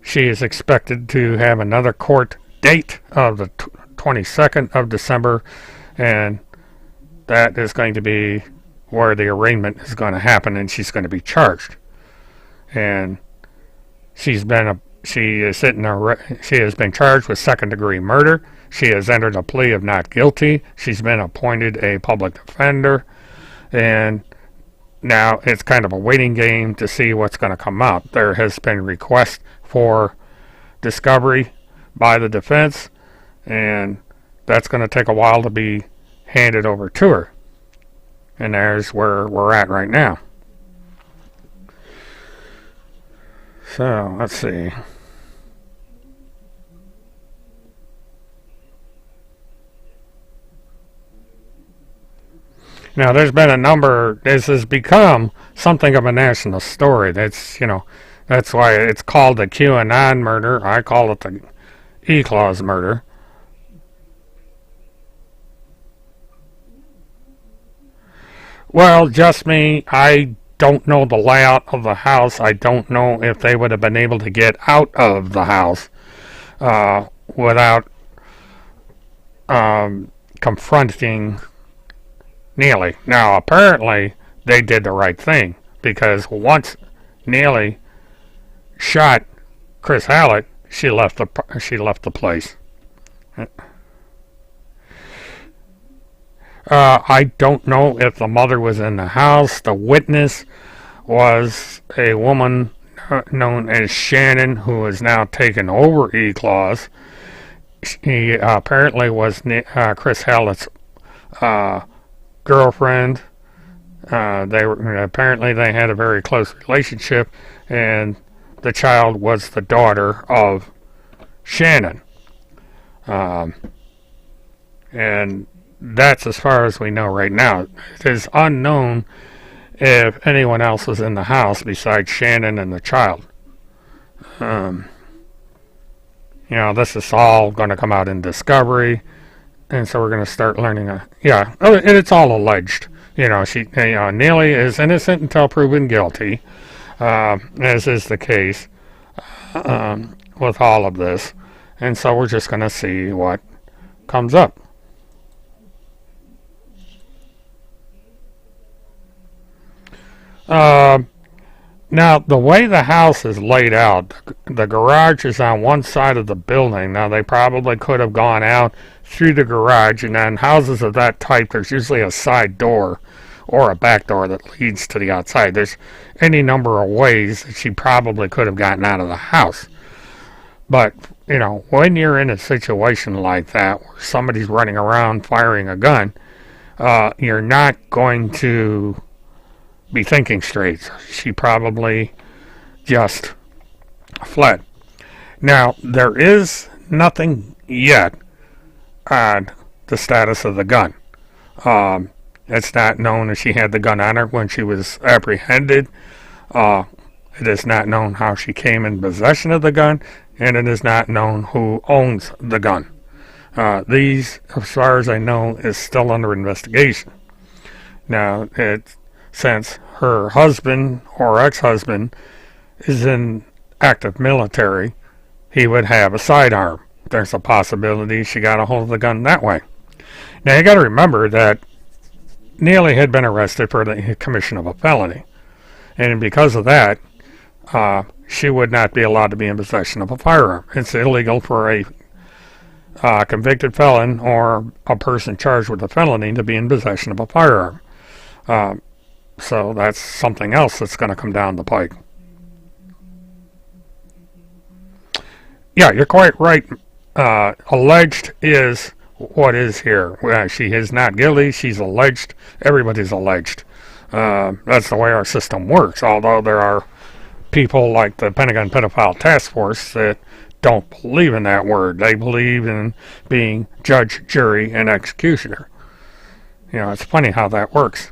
she is expected to have another court date of the 22nd of December, and that is going to be where the arraignment is going to happen, and she's going to be charged. And she has been charged with second-degree murder. She has entered a plea of not guilty. She's been appointed a public defender, and now it's kind of a waiting game to see what's going to come out. There has been requests for discovery by the defense, and that's going to take a while to be handed over to her. And there's where we're at right now. So, let's see. Now, there's been a number, this has become something of a national story. That's why it's called the QAnon murder. I call it the E-Clause murder. Well, just me. I don't know the layout of the house. I don't know if they would have been able to get out of the house without confronting Neely. Now, apparently, they did the right thing, because once Neely shot Chris Hallett, she left the place. I don't know if the mother was in the house. The witness was a woman known as Shannon, who has now taken over E-Clause. She apparently was Chris Hallett's girlfriend. Apparently they had a very close relationship, and the child was the daughter of Shannon. And that's as far as we know right now. It is unknown if anyone else was in the house besides Shannon and the child. This is all going to come out in discovery, and so we're going to start learning. And it's all alleged. Neely is innocent until proven guilty, as is the case with all of this, and so we're just going to see what comes up. Now, the way the house is laid out, the garage is on one side of the building. Now, they probably could have gone out through the garage, and in houses of that type, there's usually a side door or a back door that leads to the outside. There's any number of ways that she probably could have gotten out of the house. But, when you're in a situation like that, where somebody's running around firing a gun, you're not going to be thinking straight. She probably just fled. Now, there is nothing yet on the status of the gun. It's not known if she had the gun on her when she was apprehended. It is not known how she came in possession of the gun, and it is not known who owns the gun. These, as far as I know, is still under investigation. Now, since her husband or ex-husband is in active military, he would have a sidearm. There's a possibility she got a hold of the gun that way. Now, you got to remember that Neely had been arrested for the commission of a felony, and because of that, she would not be allowed to be in possession of a firearm. It's illegal for a convicted felon or a person charged with a felony to be in possession of a firearm. So that's something else that's going to come down the pike. Yeah, you're quite right. Alleged is what is here. She is not guilty. She's alleged. Everybody's alleged. That's the way our system works. Although there are people like the Pentagon Pedophile Task Force that don't believe in that word. They believe in being judge, jury, and executioner. It's funny how that works.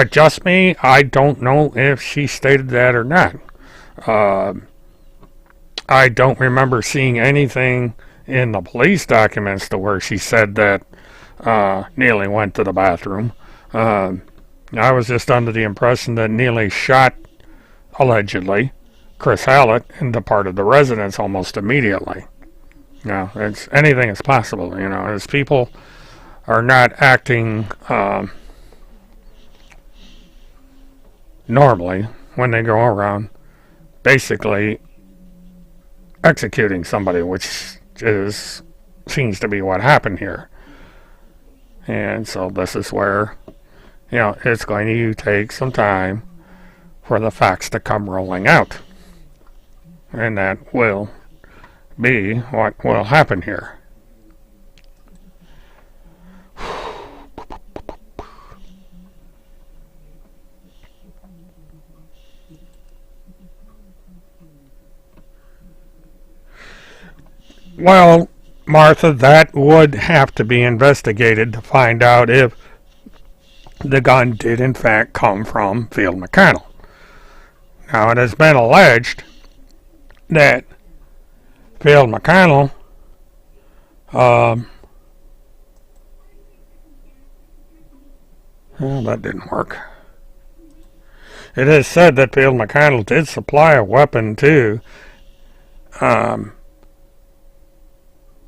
Just me, I don't know if she stated that or not. I don't remember seeing anything in the police documents to where she said that Neely went to the bathroom. I was just under the impression that Neely shot, allegedly, Chris Hallett and departed the residence almost immediately. Now, anything is possible, as people are not acting normally when they go around basically executing somebody, which seems to be what happened here. And so this is where, it's going to take some time for the facts to come rolling out. And that will be what will happen here. Well, Martha, that would have to be investigated to find out if the gun did in fact come from Field McConnell. Now, it has been alleged that Field McConnell well, that didn't work. It is said that Field McConnell did supply a weapon to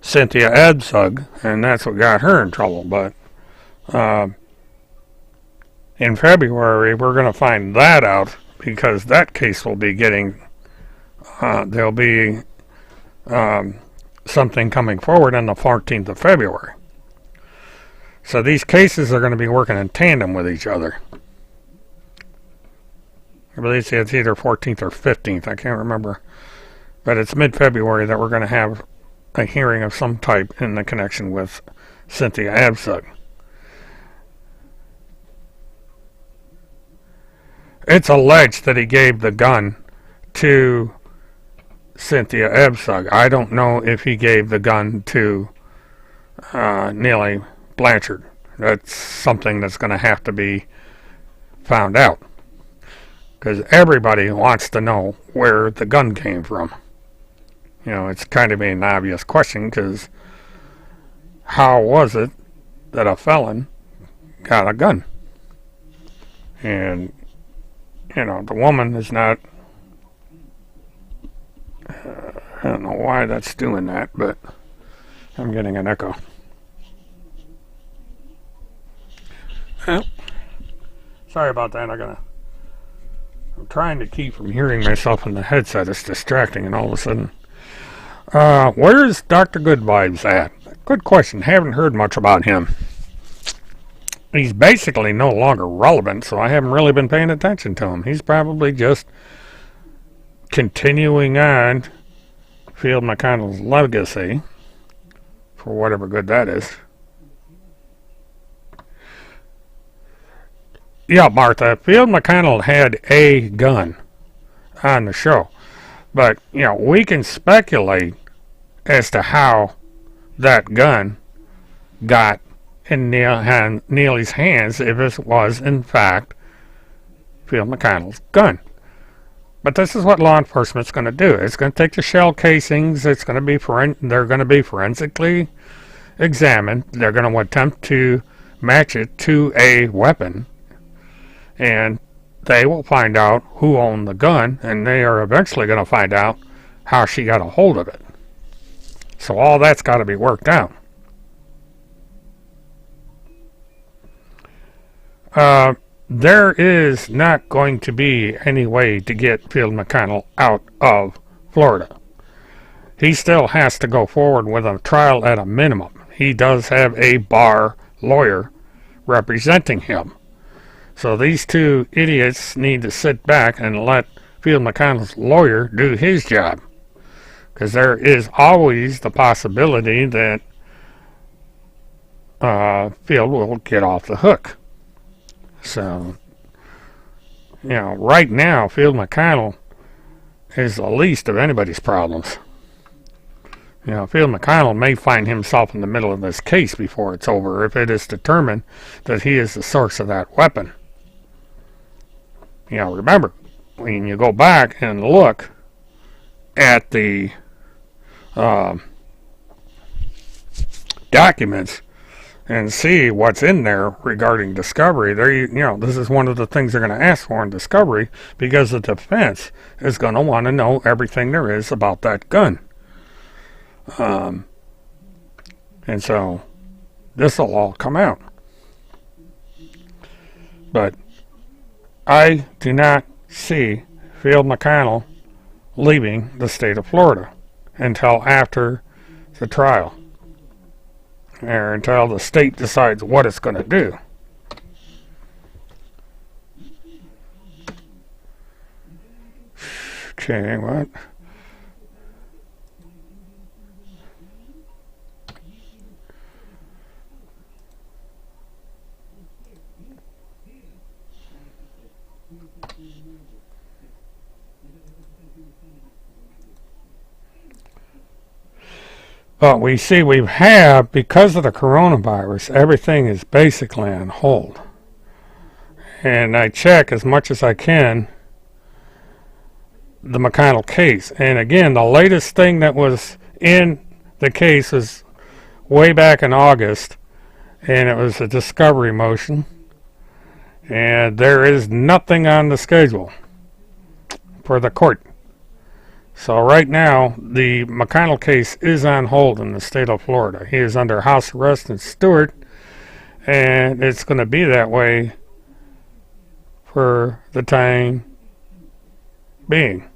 Cynthia Abzug, and that's what got her in trouble. But in February, we're going to find that out, because that case will be getting, there'll be something coming forward on the 14th of February. So these cases are going to be working in tandem with each other. I believe it's either 14th or 15th, I can't remember. But it's mid-February that we're going to have a hearing of some type in the connection with Cynthia Abzug. It's alleged that he gave the gun to Cynthia Abzug. I don't know if he gave the gun to Neely Blanchard. That's something that's going to have to be found out, because everybody wants to know where the gun came from. It's kind of an obvious question, because how was it that a felon got a gun? And, the woman is not, I don't know why that's doing that, but I'm getting an echo. Well, sorry about that. I'm trying to keep from hearing myself in the headset. It's distracting, and all of a sudden, where's Dr. Good Vibes at? Good question. Haven't heard much about him. He's basically no longer relevant, so I haven't really been paying attention to him. He's probably just continuing on Field McConnell's legacy, for whatever good that is. Yeah, Martha, Field McConnell had a gun on the show. But, we can speculate as to how that gun got in Neely's hands, if it was, in fact, Field McConnell's gun. But this is what law enforcement's going to do. It's going to take the shell casings. It's going to be they're going to be forensically examined. They're going to attempt to match it to a weapon, and they will find out who owned the gun, and they are eventually going to find out how she got a hold of it. So all that's got to be worked out. There is not going to be any way to get Field McConnell out of Florida. He still has to go forward with a trial at a minimum. He does have a bar lawyer representing him. So these two idiots need to sit back and let Field McConnell's lawyer do his job. Because there is always the possibility that Field will get off the hook. So, right now, Field McConnell is the least of anybody's problems. Field McConnell may find himself in the middle of this case before it's over, if it is determined that he is the source of that weapon. Remember, when you go back and look at the documents and see what's in there regarding discovery. This is one of the things they're going to ask for in discovery, because the defense is going to want to know everything there is about that gun. And so this will all come out. But I do not see Field McConnell leaving the state of Florida until after the trial, or until the state decides what it's going to do. Okay, what? But we see because of the coronavirus, everything is basically on hold. And I check as much as I can the McConnell case. And again, the latest thing that was in the case was way back in August, and it was a discovery motion. And there is nothing on the schedule for the court. So right now, the McConnell case is on hold in the state of Florida. He is under house arrest in Stewart, and it's going to be that way for the time being.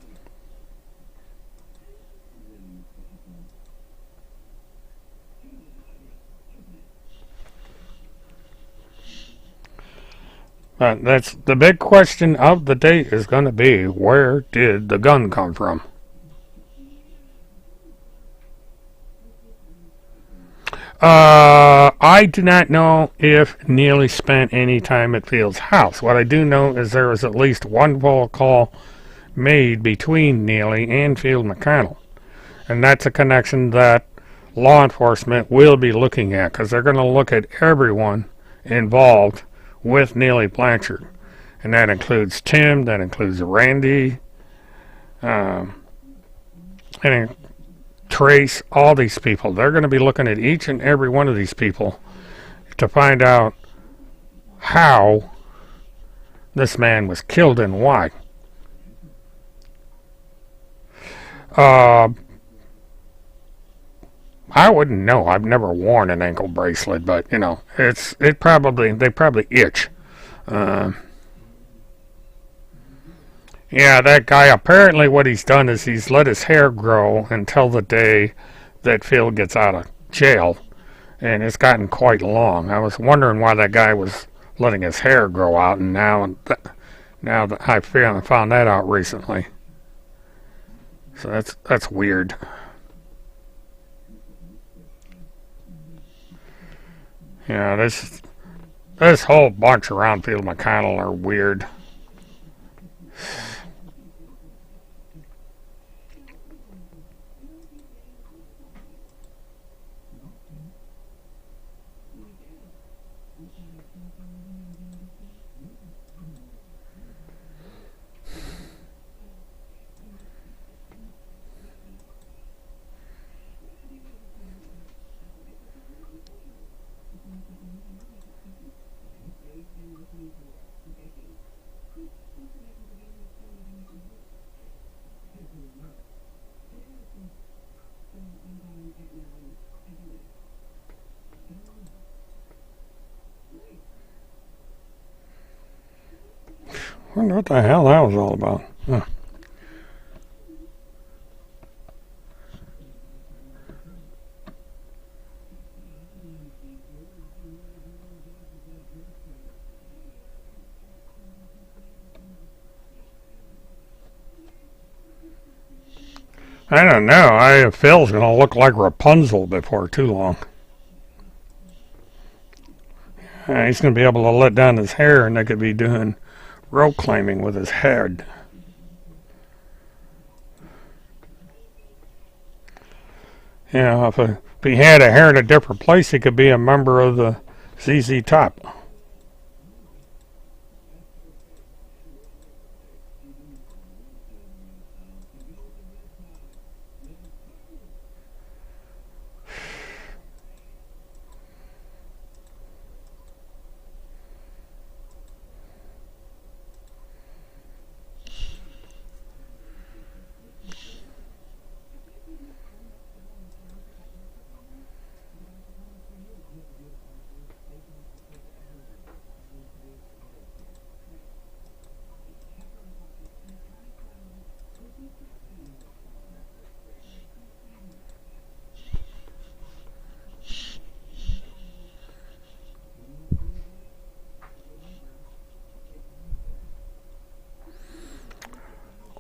But that's the big question of the day, is going to be, where did the gun come from? I do not know if Neely spent any time at Field's house. What I do know is there was at least one phone call made between Neely and Field McConnell. And that's a connection that law enforcement will be looking at, because they're going to look at everyone involved with Neely Blanchard. And that includes Tim, that includes Randy, and Trace, all these people. They're going to be looking at each and every one of these people to find out how this man was killed and why. I wouldn't know. I've never worn an ankle bracelet, but they probably itch. Yeah, that guy, apparently what he's done is he's let his hair grow until the day that Phil gets out of jail, and it's gotten quite long. I was wondering why that guy was letting his hair grow out, and now that I found that out recently. So that's weird. Yeah, this whole bunch around Field McConnell are weird. I wonder what the hell that was all about. Huh. I don't know. Phil's going to look like Rapunzel before too long. He's going to be able to let down his hair, and they could be doing rope climbing with his head. If he had a hair in a different place, he could be a member of the ZZ Top.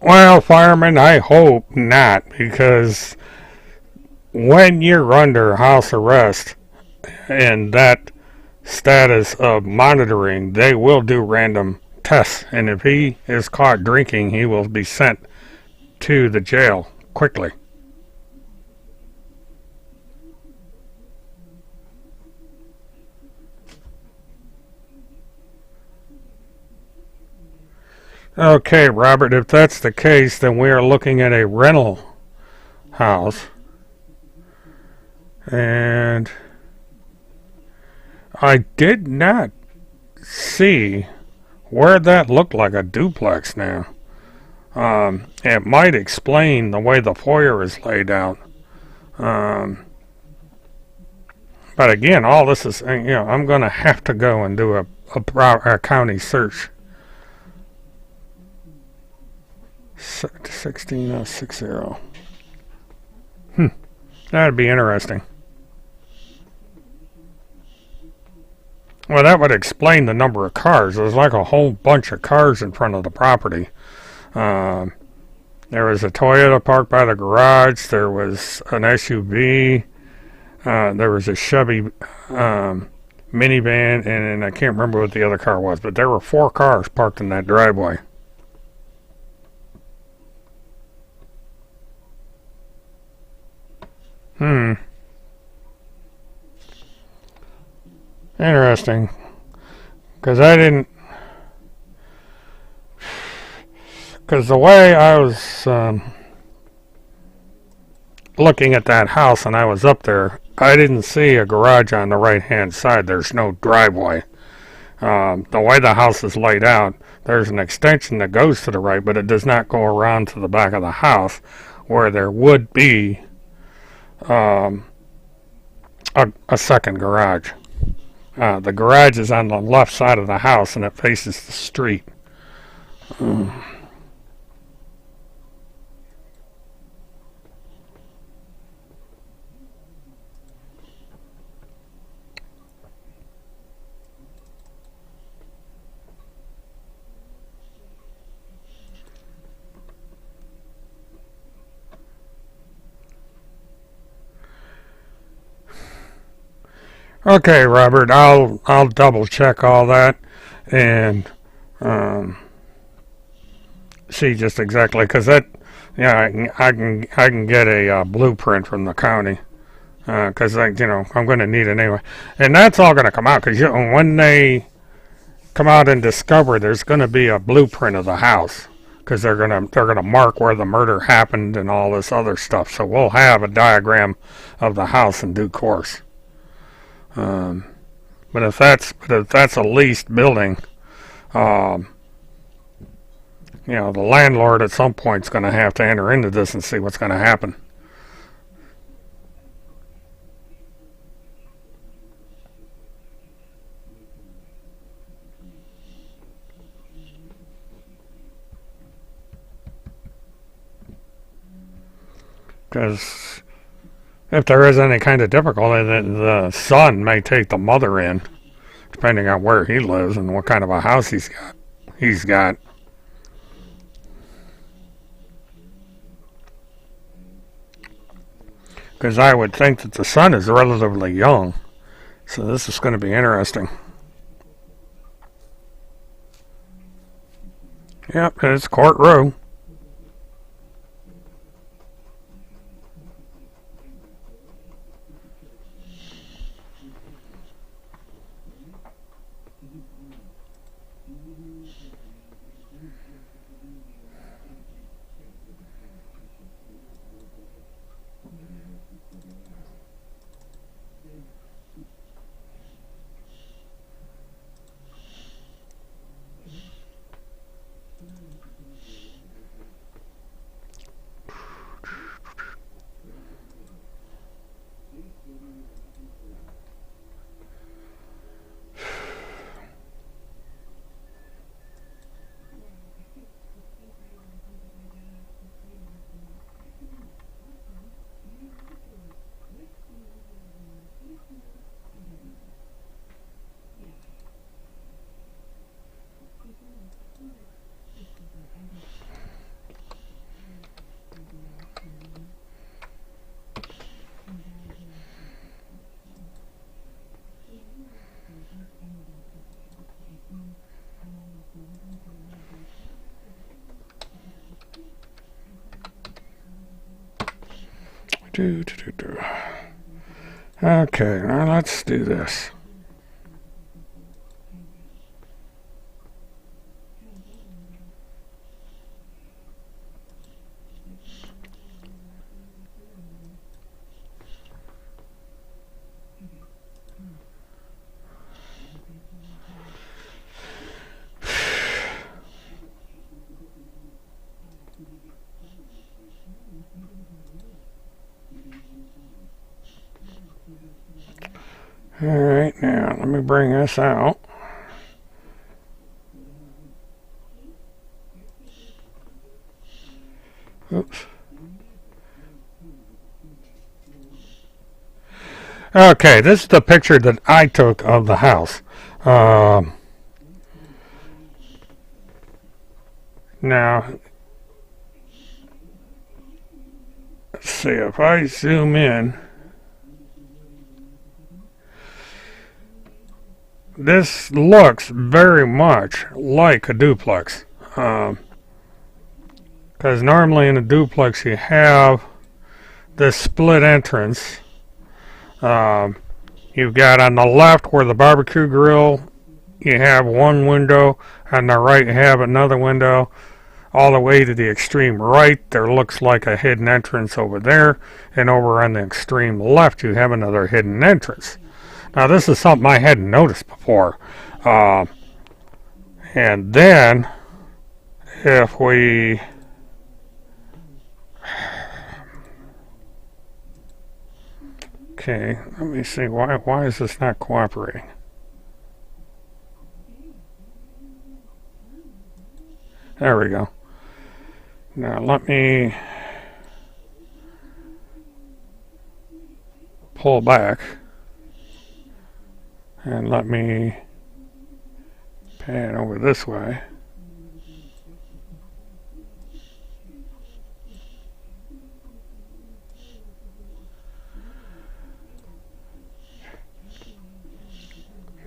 Well, fireman, I hope not, because when you're under house arrest and that status of monitoring, they will do random tests. And if he is caught drinking, he will be sent to the jail quickly. Okay, Robert, if that's the case, then we are looking at a rental house. And I did not see where that looked like a duplex now. It might explain the way the foyer is laid out. But again, all this is, I'm going to have to go and do a county search. 16060. That'd be interesting. Well, that would explain the number of cars. There's like a whole bunch of cars in front of the property. There was a Toyota parked by the garage. There was an SUV. There was a Chevy minivan, and I can't remember what the other car was, but there were 4 cars parked in that driveway. Interesting. Because because the way I was looking at that house and I was up there, I didn't see a garage on the right hand side. There's no driveway. The way the house is laid out, there's an extension that goes to the right, but it does not go around to the back of the house where there would be a second garage. The garage is on the left side of the house and it faces the street. Okay, Robert, I'll double check all that and see just exactly, because that, I can get a blueprint from the county, because I'm going to need it anyway, and that's all going to come out, because when they come out and discover, there's going to be a blueprint of the house, because they're gonna mark where the murder happened and all this other stuff. So we'll have a diagram of the house in due course. But if that's a leased building, the landlord at some point is going to have to enter into this and see what's going to happen. Because if there is any kind of difficulty, then the son may take the mother in, depending on where he lives and what kind of a house he's got. Because I would think that the son is relatively young, so this is going to be interesting. Yep, it's Court Row. Okay, now let's do this. Alright, now let me bring this out. Oops. Okay, this is the picture that I took of the house. Now, let's see if I zoom in. This looks very much like a duplex. Because normally in a duplex you have this split entrance. You've got on the left where the barbecue grill, you have one window. On the right you have another window. All the way to the extreme right there looks like a hidden entrance over there. And over on the extreme left you have another hidden entrance. Now this is something I hadn't noticed before. And then if we okay, let me see why is this not cooperating? There we go. Now let me pull back. And let me pan over this way.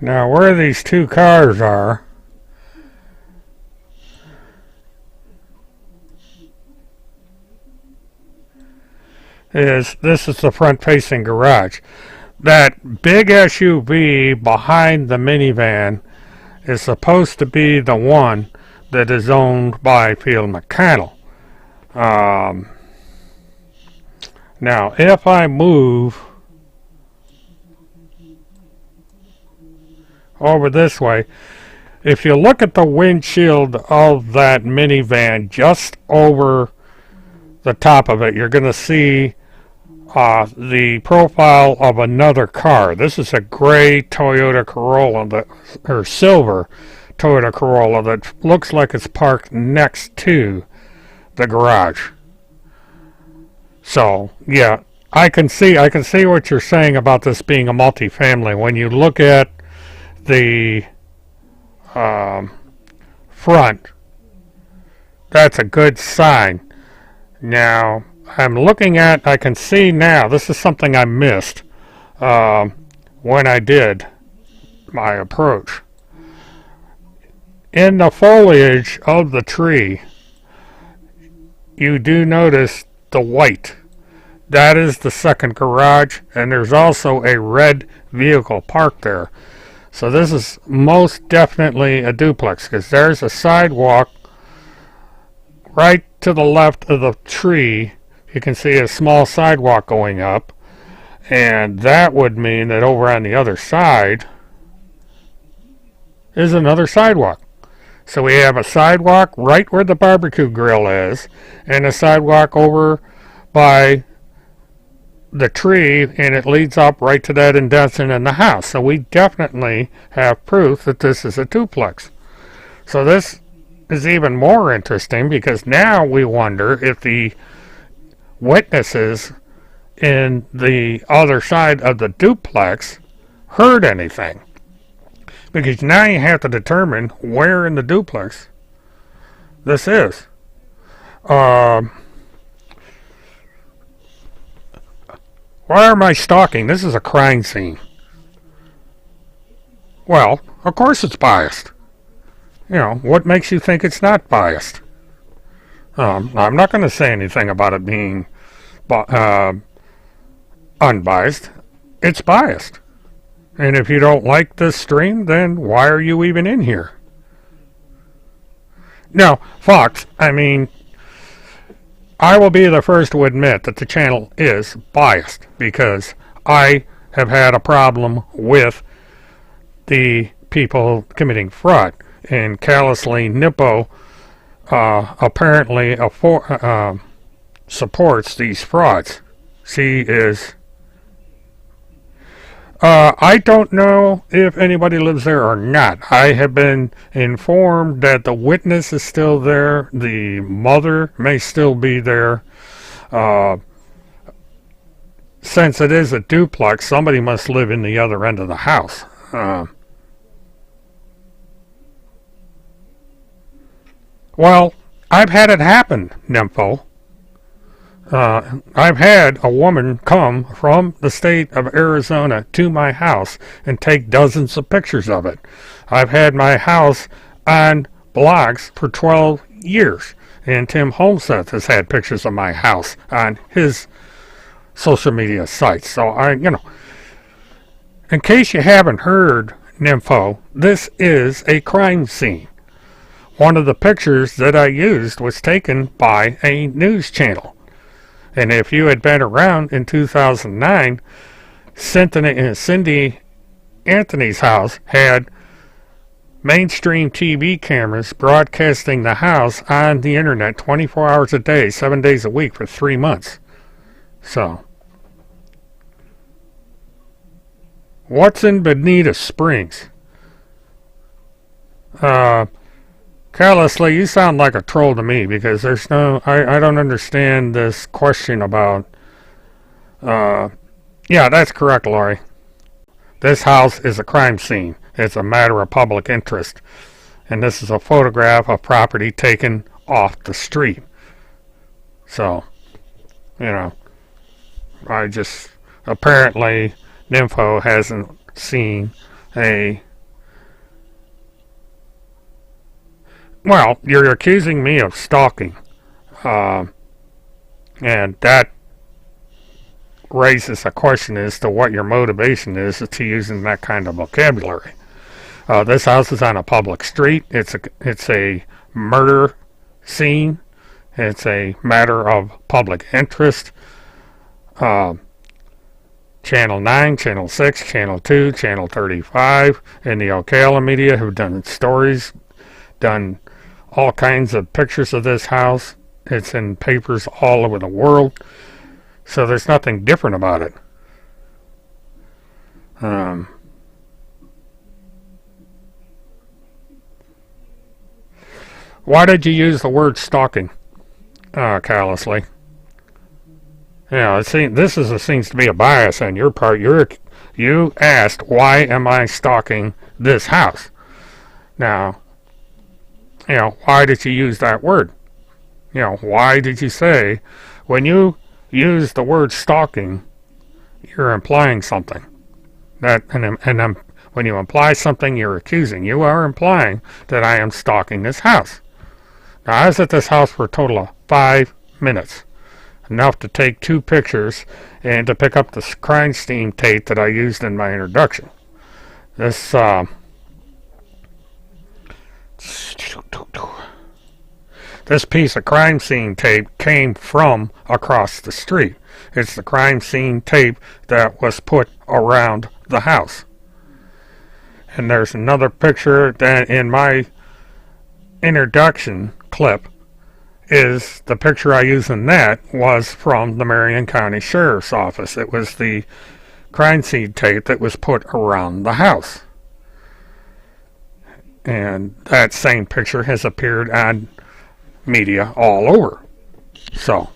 Now where these two cars are is this is the front facing garage. That big SUV behind the minivan is supposed to be the one that is owned by Field McConnell. Now, if I move over this way, if you look at the windshield of that minivan just over the top of it, you're going to see the profile of another car. This is a gray Toyota Corolla, or silver Toyota Corolla that looks like it's parked next to the garage. So, yeah, I can see what you're saying about this being a multifamily. When you look at the front, that's a good sign. Now, I can see now, this is something I missed when I did my approach. In the foliage of the tree, you do notice the white. That is the second garage, and there's also a red vehicle parked there. So this is most definitely a duplex, because there's a sidewalk right to the left of the tree. You can see a small sidewalk going up, and that would mean that over on the other side is another sidewalk. So we have a sidewalk right where the barbecue grill is, and a sidewalk over by the tree, and it leads up right to that indentation in the house. So we definitely have proof that this is a duplex. So this is even more interesting, because now we wonder if the witnesses in the other side of the duplex heard anything, because now you have to determine where in the duplex this is. Why am I stalking? This is a crime scene. Well, of course it's biased. You know, what makes you think it's not biased? I'm not going to say anything about it being unbiased, it's biased. And if you don't like this stream, then why are you even in here? No, Fox, I mean, I will be the first to admit that the channel is biased because I have had a problem with the people committing fraud. And callously, Nippo apparently supports these frauds. She is... I don't know if anybody lives there or not. I have been informed that the witness is still there. The mother may still be there. Since it is a duplex, somebody must live in the other end of the house. Well, I've had it happen, Nympho. I've had a woman come from the state of Arizona to my house and take dozens of pictures of it. I've had my house on blogs for 12 years, and Tim Holmseth has had pictures of my house on his social media sites. So in case you haven't heard, Nympho, this is a crime scene. One of the pictures that I used was taken by a news channel. And if you had been around in 2009, Cindy Anthony's house had mainstream TV cameras broadcasting the house on the internet 24 hours a day, 7 days a week for 3 months. So, what's in Bonita Springs? Callously, you sound like a troll to me because there's no... I don't understand this question about... yeah, that's correct, Lori. This house is a crime scene. It's a matter of public interest. And this is a photograph of property taken off the street. So, I just... Apparently, Nympho hasn't seen a... Well, you're accusing me of stalking, and that raises a question as to what your motivation is to using that kind of vocabulary. This house is on a public street. It's a murder scene. It's a matter of public interest. Channel 9, Channel 6, Channel 2, Channel 35, and the Ocala media have done stories, done all kinds of pictures of this house. It's in papers all over the world. So there's nothing different about it. Why did you use the word stalking? Callously. This seems to be a bias on your part. You asked, why am I stalking this house? Now, why did you use that word? Why did you say, when you use the word stalking, you're implying something. When you imply something, you're accusing. You are implying that I am stalking this house. Now, I was at this house for a total of 5 minutes. Enough to take 2 pictures and to pick up the crime scene tape that I used in my introduction. This piece of crime scene tape came from across the street. It's the crime scene tape that was put around the house. And there's another picture that in my introduction clip is the picture I used in that was from the Marion County Sheriff's Office. It was the crime scene tape that was put around the house. And that same picture has appeared on media all over. So,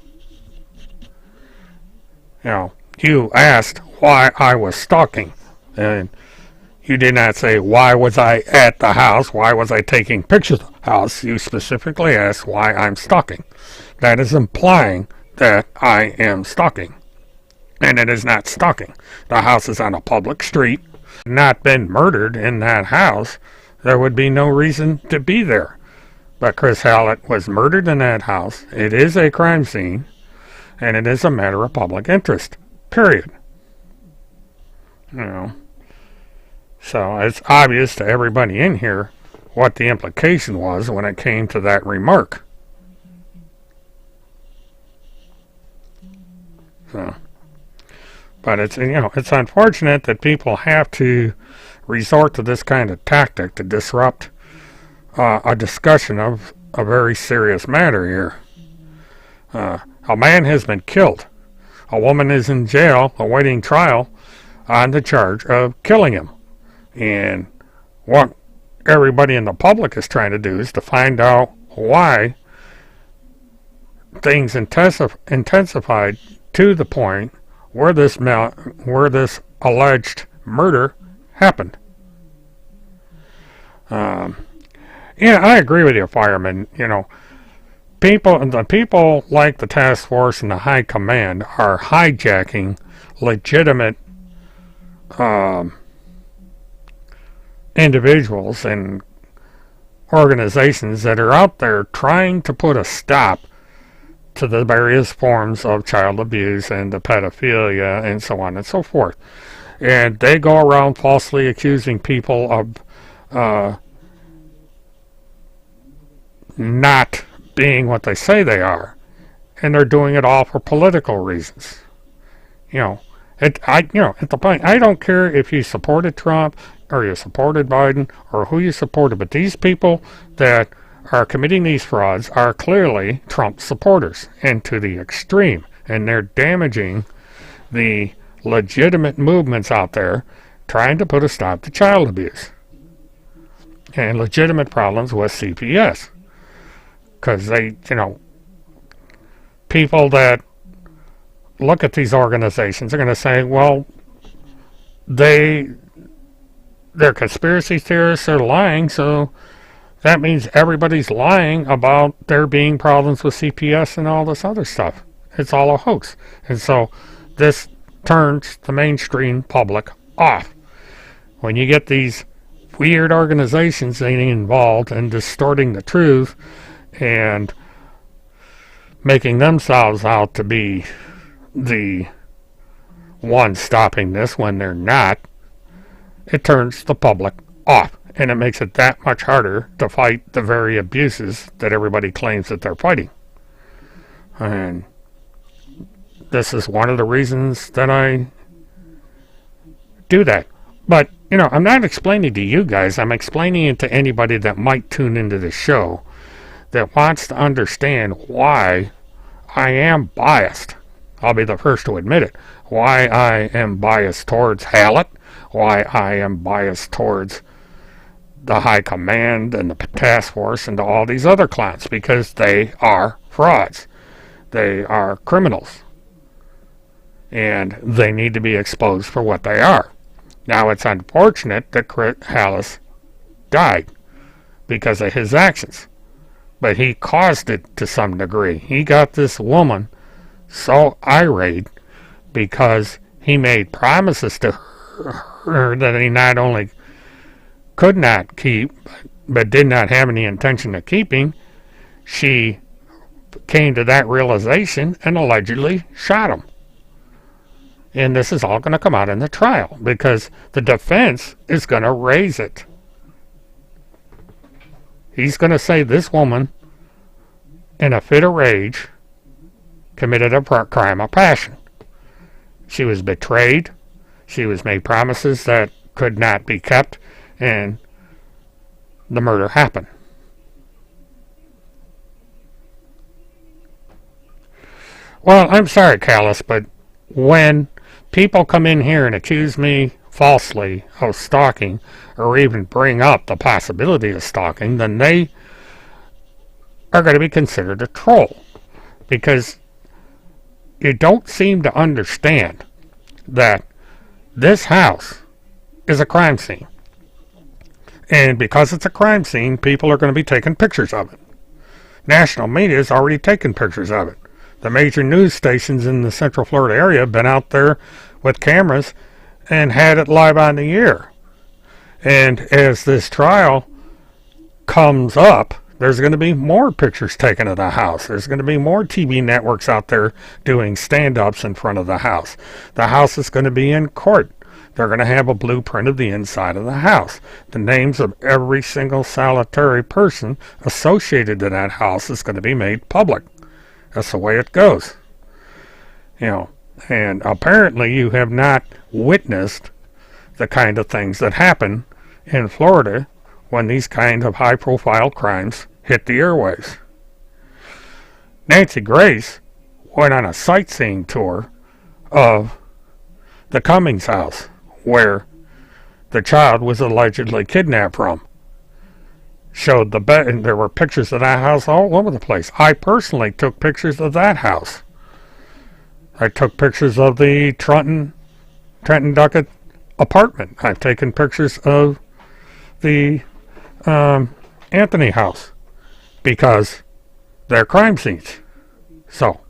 you asked why I was stalking. And you did not say, why was I at the house? Why was I taking pictures of the house? You specifically asked why I'm stalking. That is implying that I am stalking. And it is not stalking. The house is on a public street. Not been murdered in that house, there would be no reason to be there. But Chris Hallett was murdered in that house. It is a crime scene. And it is a matter of public interest. Period. You know, so it's obvious to everybody in here what the implication was when it came to that remark. So, but it's, you know, it's unfortunate that people have to resort to this kind of tactic to disrupt a discussion of a very serious matter here. A man has been killed. A woman is in jail awaiting trial on the charge of killing him. And what everybody in the public is trying to do is to find out why things intensified to the point where this alleged murder happened. Yeah, I agree with you, Fireman. You know, the people like the task force and the high command are hijacking legitimate individuals and organizations that are out there trying to put a stop to the various forms of child abuse and the pedophilia and so on and so forth. And they go around falsely accusing people of not being what they say they are, and they're doing it all for political reasons. You know, at the point, I don't care if you supported Trump or you supported Biden or who you supported, but these people that are committing these frauds are clearly Trump supporters, and to the extreme, and they're damaging the legitimate movements out there trying to put a stop to child abuse and legitimate problems with CPS. Because they, you know, people that look at these organizations are going to say, well, they're conspiracy theorists, they're lying, so that means everybody's lying about there being problems with CPS and all this other stuff. It's all a hoax. And so this turns the mainstream public off. When you get these weird organizations getting involved and distorting the truth and making themselves out to be the ones stopping this when they're not, it turns the public off. And it makes it that much harder to fight the very abuses that everybody claims that they're fighting. And this is one of the reasons that I do that. But, you know, I'm not explaining to you guys. I'm explaining it to anybody that might tune into the show that wants to understand why I am biased. I'll be the first to admit it. Why I am biased towards Hallett. Why I am biased towards the high command and the task force and all these other clowns, because they are frauds. They are criminals. And they need to be exposed for what they are. Now, it's unfortunate that Hallett died because of his actions. But he caused it to some degree. He got this woman so irate because he made promises to her that he not only could not keep, but did not have any intention of keeping. She came to that realization and allegedly shot him. And this is all going to come out in the trial because the defense is going to raise it. He's going to say this woman, in a fit of rage, committed a crime of passion. She was betrayed. She was made promises that could not be kept, and the murder happened. Well, I'm sorry, Callis, but when people come in here and accuse me falsely of stalking, or even bring up the possibility of stalking, then they are going to be considered a troll. Because you don't seem to understand that this house is a crime scene. And because it's a crime scene, people are going to be taking pictures of it. National media has already taken pictures of it. The major news stations in the Central Florida area have been out there with cameras and had it live on the air. And as this trial comes up, there's going to be more pictures taken of the house. There's going to be more TV networks out there doing stand-ups in front of the house. The house is going to be in court. They're going to have a blueprint of the inside of the house. The names of every single solitary person associated to that house is going to be made public. That's the way it goes. And apparently you have not witnessed the kind of things that happen in Florida when these kind of high-profile crimes hit the airwaves. Nancy Grace went on a sightseeing tour of the Cummings house, where the child was allegedly kidnapped from. Showed the bed, and there were pictures of that house all over the place. I personally took pictures of that house. I took pictures of the Trenton Duckett apartment. I've taken pictures of the Anthony house because they're crime scenes. So,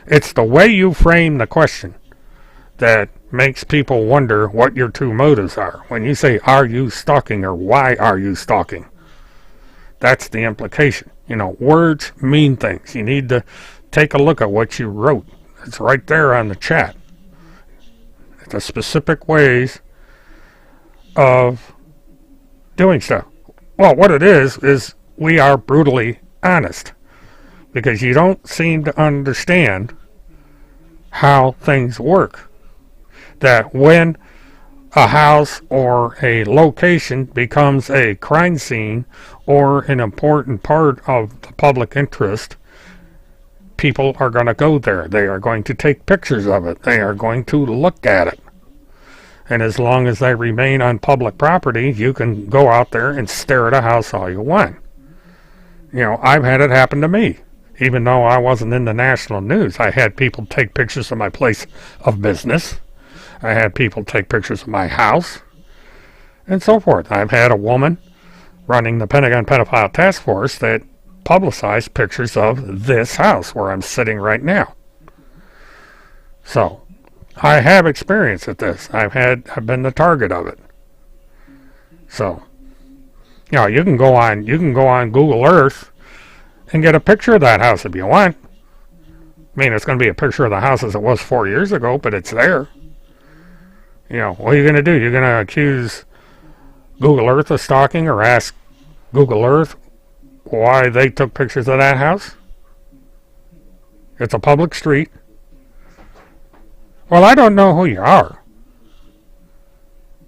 it's the way you frame the question that makes people wonder what your true motives are. When you say, are you stalking, or why are you stalking? That's the implication. Words mean things. You need to take a look at what you wrote. It's right there on the chat. The specific ways of doing stuff. Well, what it is we are brutally honest. Because you don't seem to understand how things work. That when a house or a location becomes a crime scene or an important part of the public interest, people are going to go there. They are going to take pictures of it. They are going to look at it. And as long as they remain on public property, you can go out there and stare at a house all you want. I've had it happen to me. Even though I wasn't in the national news, I had people take pictures of my place of business. I had people take pictures of my house, and so forth. I've had a woman running the Pentagon Pedophile Task Force that publicized pictures of this house where I'm sitting right now. So, I have experience at this. I've been the target of it. So, you can go on Google Earth and get a picture of that house if you want. It's going to be a picture of the house as it was 4 years ago, but it's there. What are you going to do? You're going to accuse Google Earth of stalking, or ask Google Earth why they took pictures of that house? It's a public street. Well, I don't know who you are.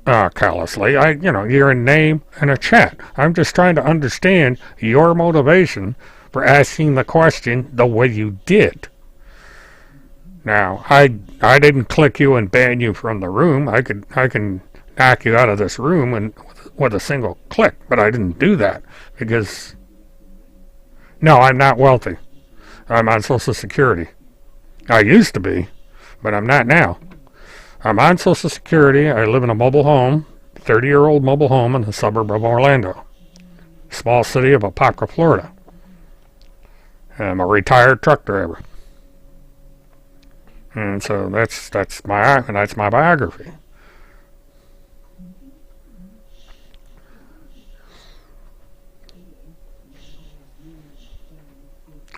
Callously. You're a name and a chat. I'm just trying to understand your motivation for asking the question the way you did. Now, I didn't click you and ban you from the room. I can knock you out of this room and with a single click, but I didn't do that because no, I'm not wealthy. I'm on Social Security. I used to be, but I'm not now. I'm on Social Security. I live in a mobile home, 30-year-old mobile home in the suburb of Orlando, small city of Apopka, Florida. I'm a retired truck driver. And so that's my biography.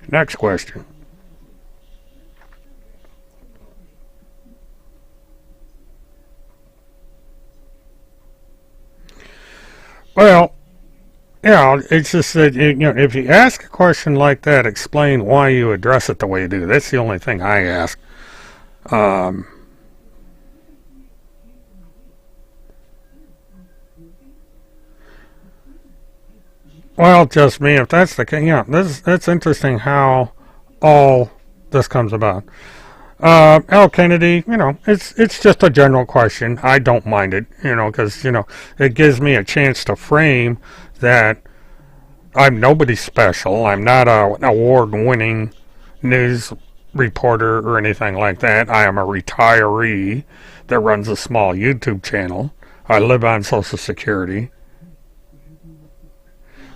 Next question. Well, it's just that if you ask a question like that, explain why you address it the way you do. That's the only thing I ask. Well, just me. If that's the case, that's interesting how all this comes about. L. Kennedy, it's just a general question. I don't mind it, because it gives me a chance to frame that I'm nobody special. I'm not an award-winning news reporter or anything like that. I am a retiree that runs a small YouTube channel. I live on Social Security.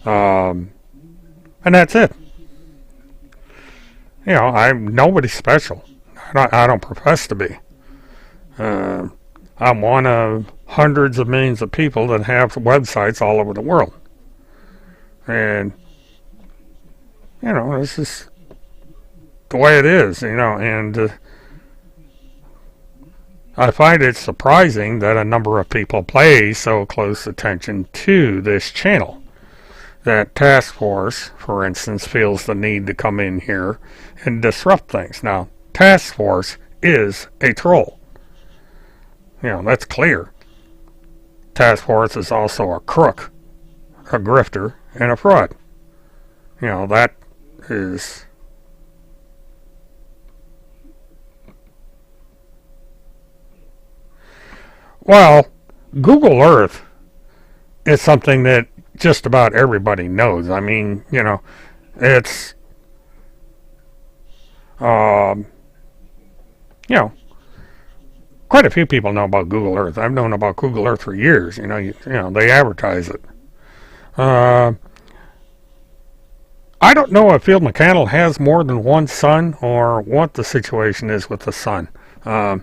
And that's it. I'm nobody special. I don't profess to be. I'm one of hundreds of millions of people that have websites all over the world. And, this is the way it is, and I find it surprising that a number of people pay so close attention to this channel. That task force, for instance, feels the need to come in here and disrupt things. Now, task force is a troll. That's clear. Task force is also a crook, a grifter, and a fraud. That is... Well, Google Earth is something that just about everybody knows. I mean, it's, quite a few people know about Google Earth. I've known about Google Earth for years. They advertise it. I don't know if Field McCannell has more than one son or what the situation is with the son. I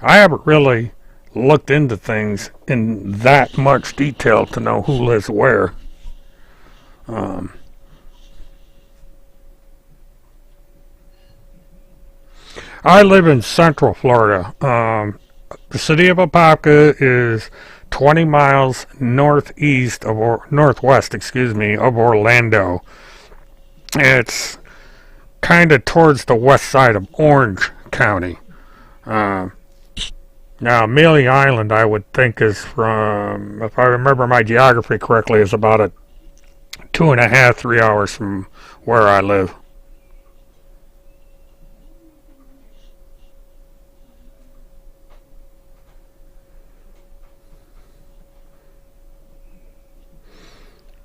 haven't really looked into things in that much detail to know who lives where. I live in Central Florida. The city of Apopka is 20 miles northwest, of Orlando. It's kind of towards the west side of Orange County. Now, Amelia Island, I would think, is from, if I remember my geography correctly, is about a 2.5, 3 hours from where I live.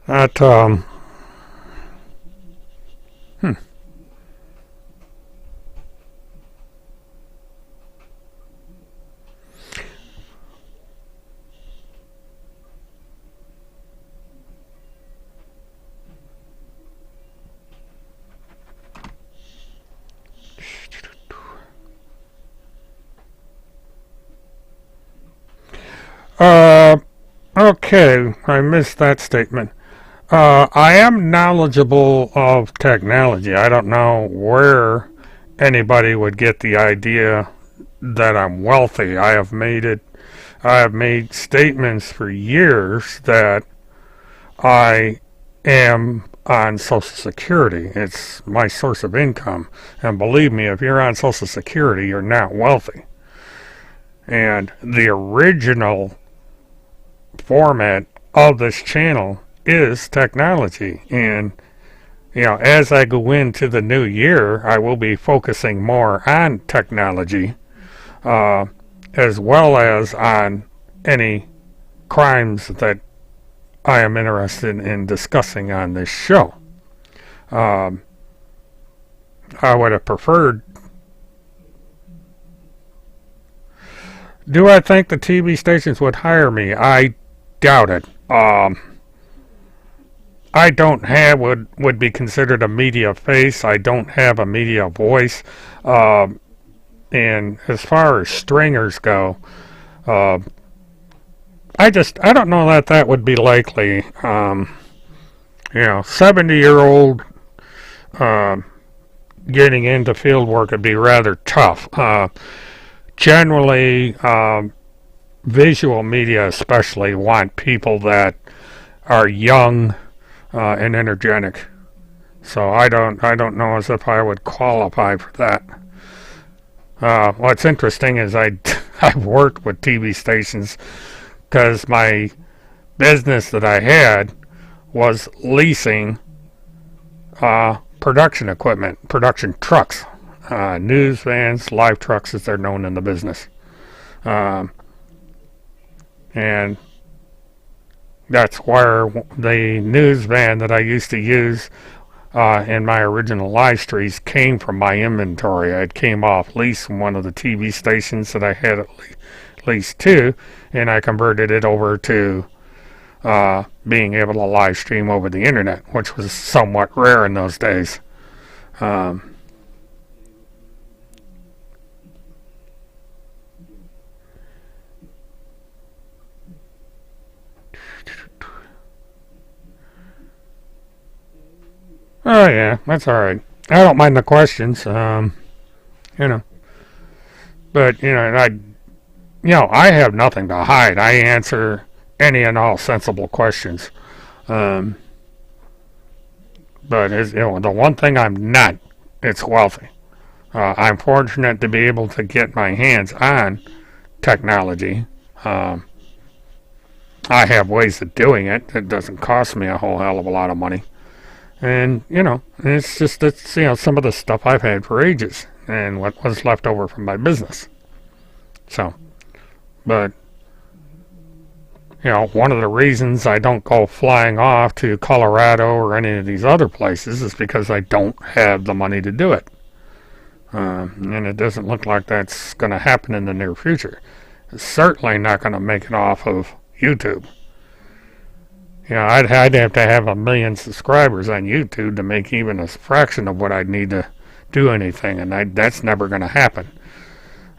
That, okay, I missed that statement. I am knowledgeable of technology. I don't know where anybody would get the idea that I'm wealthy. I have made statements for years that I am on Social Security. It's my source of income. And believe me, if you're on Social Security, you're not wealthy. And the original format of this channel is technology. And, as I go into the new year, I will be focusing more on technology, as well as on any crimes that I am interested in discussing on this show. I would have preferred... Do I think the TV stations would hire me? I doubt it. I don't have what would be considered a media face. I don't have a media voice. And as far as stringers go, I don't know that would be likely. 70-year-old getting into field work would be rather tough. Generally, visual media especially want people that are young and energetic. So I don't know as if I would qualify for that. What's interesting is I've worked with TV stations because my business that I had was leasing production equipment, production trucks, news vans, live trucks as they're known in the business. And that's where the news van that I used to use in my original live streams came from my inventory. It came off lease from one of the TV stations that I had at least two, and I converted it over to being able to live stream over the internet, which was somewhat rare in those days. Oh yeah, that's alright. I don't mind the questions, But But, I have nothing to hide. I answer any and all sensible questions. But the one thing I'm not, it's wealthy. I'm fortunate to be able to get my hands on technology. I have ways of doing it. It doesn't cost me a whole hell of a lot of money. And, it's some of the stuff I've had for ages and what was left over from my business. So, but, one of the reasons I don't go flying off to Colorado or any of these other places is because I don't have the money to do it. And it doesn't look like that's going to happen in the near future. It's certainly not going to make it off of YouTube. I'd have to have 1 million subscribers on YouTube to make even a fraction of what I'd need to do anything, and that's never going to happen.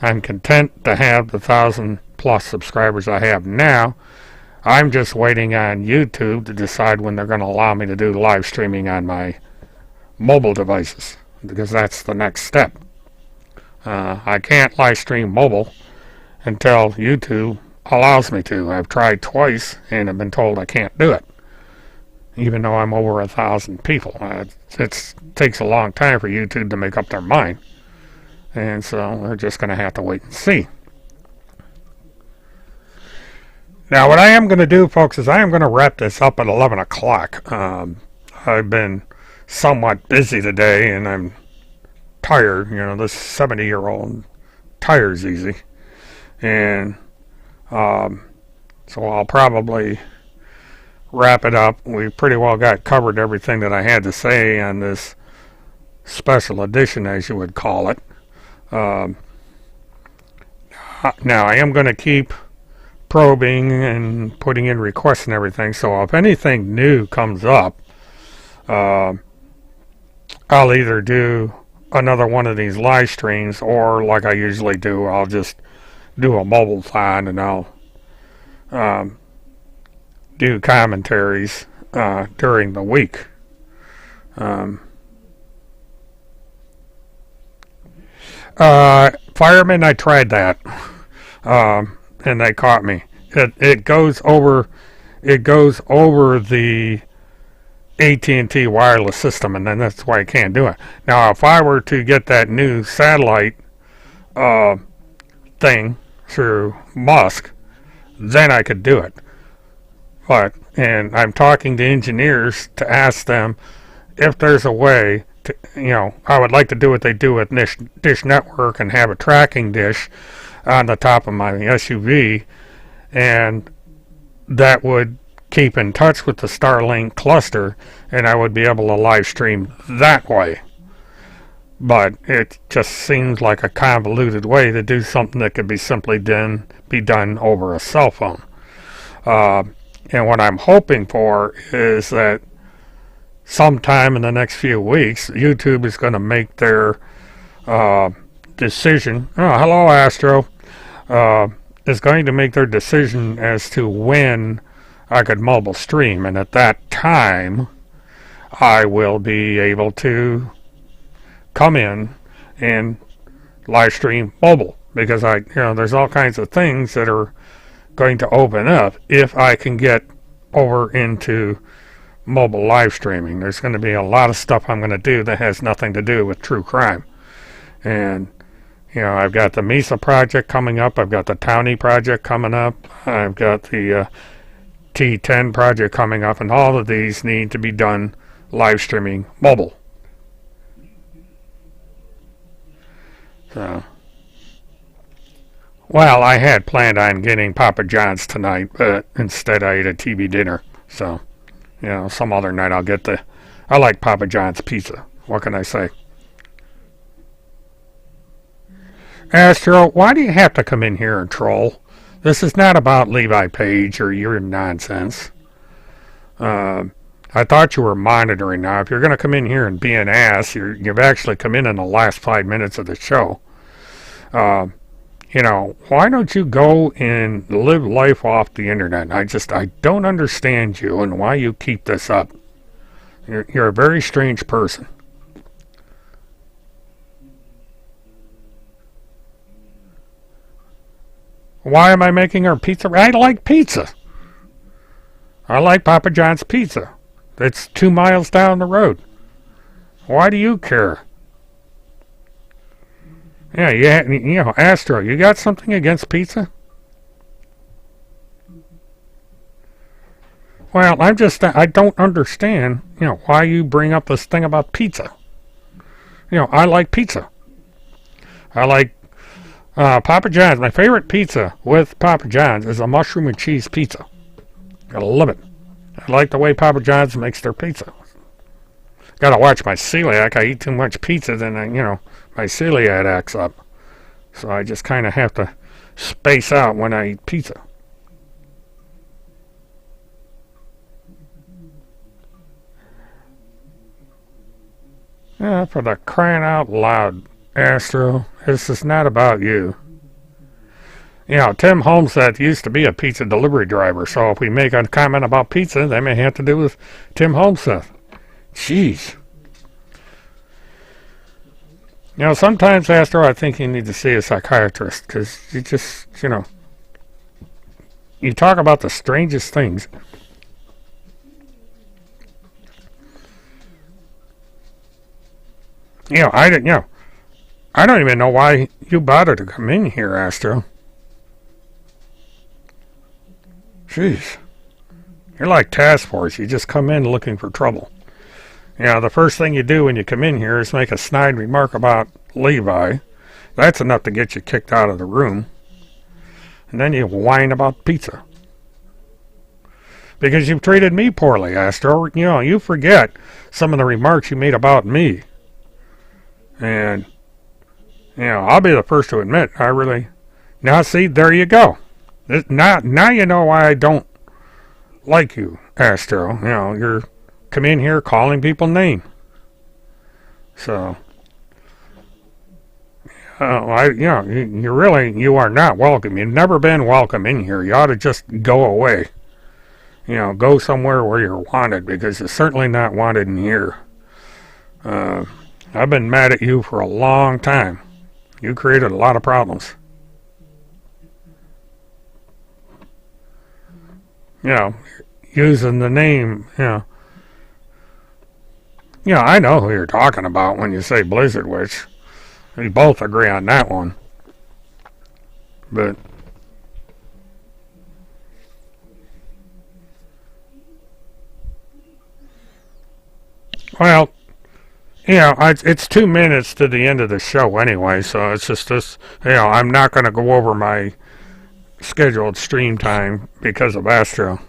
I'm content to have the 1,000 plus subscribers I have now. I'm just waiting on YouTube to decide when they're going to allow me to do live streaming on my mobile devices, because that's the next step. I can't live stream mobile until YouTube allows me to. I've tried twice and have been told I can't do it, even though I'm over 1,000 people. It takes a long time for YouTube to make up their mind, and so we're just going to have to wait and see. Now, what I am going to do, folks, is I am going to wrap this up at 11 o'clock. I've been somewhat busy today, and I'm tired. This 70-year-old tires easy, and so I'll probably wrap it up. We pretty well got covered everything that I had to say on this special edition, as you would call it. Now, I am going to keep probing and putting in requests and everything, so if anything new comes up, I'll either do another one of these live streams, or like I usually do, I'll just do a mobile phone and I'll do commentaries during the week. Firemen, I tried that, and they caught me. It goes over the AT&T wireless system, and then that's why I can't do it. Now, if I were to get that new satellite thing through Musk, then I could do it. And I'm talking to engineers to ask them if there's a way to, I would like to do what they do with Dish Network and have a tracking dish on the top of my SUV, and that would keep in touch with the Starlink cluster, and I would be able to live stream that way. But it just seems like a convoluted way to do something that could be simply be done over a cell phone. And what I'm hoping for is that sometime in the next few weeks, YouTube is going to make their decision. Oh, hello, Astro. Is going to make their decision as to when I could mobile stream, and at that time, I will be able to come in and live stream mobile, because there's all kinds of things that are going to open up if I can get over into mobile live streaming. There's going to be a lot of stuff I'm going to do that has nothing to do with true crime. And I've got the Mesa project coming up, I've got the Townie project coming up, I've got the T10 project coming up, and all of these need to be done live streaming mobile. So, well, I had planned on getting Papa John's tonight, but instead I ate a TV dinner. So, some other night I'll get I like Papa John's pizza. What can I say? Astro, why do you have to come in here and troll? This is not about Levi Page or your nonsense. I thought you were monitoring. Now, if you're going to come in here and be an ass, you've actually come in the last 5 minutes of the show. Why don't you go and live life off the internet? I don't understand you and why you keep this up. You're a very strange person. Why am I making her pizza? I like pizza. I like Papa John's pizza. It's 2 miles down the road. Why do you care? Yeah, you know, Astro, you got something against pizza? Well, I don't understand, you know, why you bring up this thing about pizza. You know, I like pizza. I like Papa John's. My favorite pizza with Papa John's is a mushroom and cheese pizza. I love it. I like the way Papa John's makes their pizza. Gotta watch my celiac. I eat too much pizza, then, you know, my celiac acts up. So I just kind of have to space out when I eat pizza. Yeah, for the crying out loud, Astro, this is not about you. You know, Tim Homestead used to be a pizza delivery driver, so if we make a comment about pizza, that may have to do with Tim Homestead. Jeez. You know, sometimes, Astro, I think you need to see a psychiatrist, because you just, you know, you talk about the strangest things. You know, I don't even know why you bothered to come in here, Astro. Jeez. You're like task force. You just come in looking for trouble. You know, the first thing you do when you come in here is make a snide remark about Levi. That's enough to get you kicked out of the room. And then you whine about pizza. Because you've treated me poorly, Astro. You know, you forget some of the remarks you made about me. And, you know, I'll be the first to admit, I really... Now, see, there you go. Now you know why I don't like you, Astro. You know, you're come in here calling people names. So, you are not welcome. You've never been welcome in here. You ought to just go away. You know, go somewhere where you're wanted, because you're certainly not wanted in here. I've been mad at you for a long time. You created a lot of problems. You know, using the name, you know, I know who you're talking about when you say Blizzard Witch. We both agree on that one. But, well, you know, it's 2 minutes to the end of the show anyway, so it's just this, you know, I'm not going to go over my scheduled stream time because of Astro.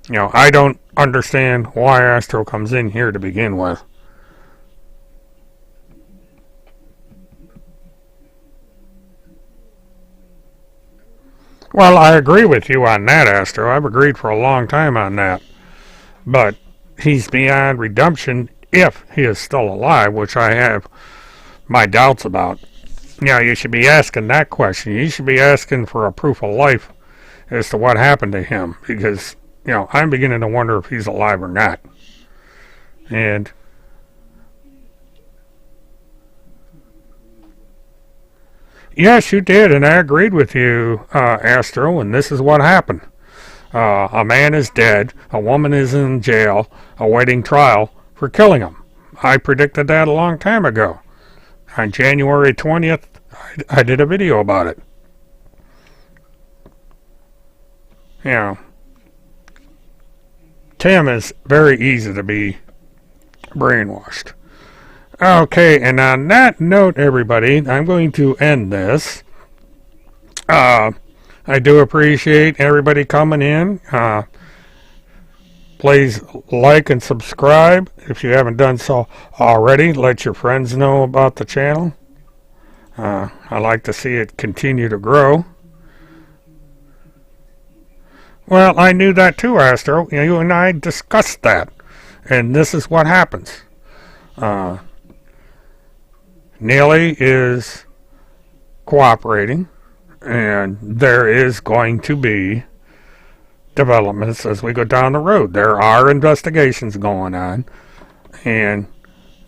You know, I don't understand why Astro comes in here to begin with. Well, I agree with you on that, Astro. I've agreed for a long time on that. But he's beyond redemption if he is still alive, which I have my doubts about. You know, you should be asking that question. You should be asking for a proof of life as to what happened to him, because, you know, I'm beginning to wonder if he's alive or not. And yes, you did, and I agreed with you, Astro, and this is what happened. A man is dead, a woman is in jail, awaiting trial for killing him. I predicted that a long time ago. On January 20th, I did a video about it. You know, Tim is very easy to be brainwashed. Okay, and on that note, everybody, I'm going to end this. I do appreciate everybody coming in. Please like and subscribe if you haven't done so already. Let your friends know about the channel. I like to see it continue to grow. Well, I knew that too, Astro. You and I discussed that. And this is what happens. Neely is cooperating, and there is going to be developments as we go down the road. There are investigations going on, and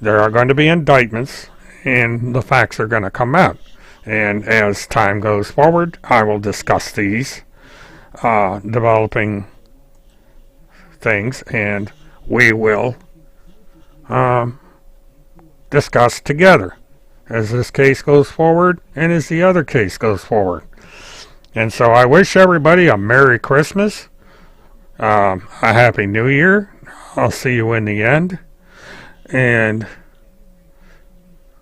there are going to be indictments, and the facts are going to come out. And as time goes forward, I will discuss these developing things, and we will discuss together as this case goes forward and as the other case goes forward. And so I wish everybody a Merry Christmas, a Happy New Year. I'll see you in the end. And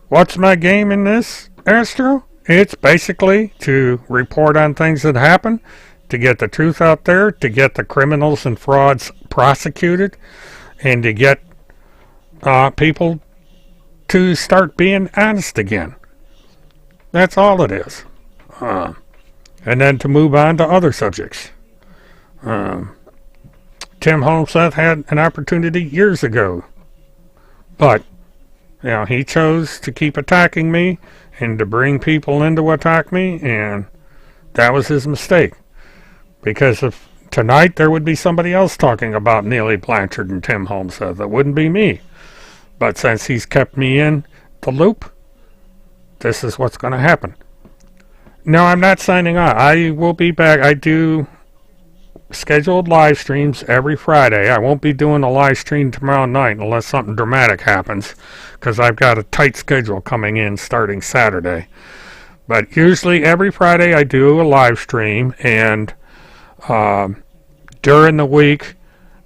what's my game in this, Astro? It's basically to report on things that happen, to get the truth out there, to get the criminals and frauds prosecuted, and to get people to start being honest again. That's all it is. And then to move on to other subjects. Tim Holmseth had an opportunity years ago, but he chose to keep attacking me and to bring people in to attack me, and that was his mistake. Because if tonight there would be somebody else talking about Neely Blanchard and Tim Holmseth, it wouldn't be me. But since he's kept me in the loop, this is what's going to happen. No, I'm not signing on. I will be back. I do scheduled live streams every Friday. I won't be doing a live stream tomorrow night unless something dramatic happens, because I've got a tight schedule coming in starting Saturday. But usually every Friday I do a live stream, and during the week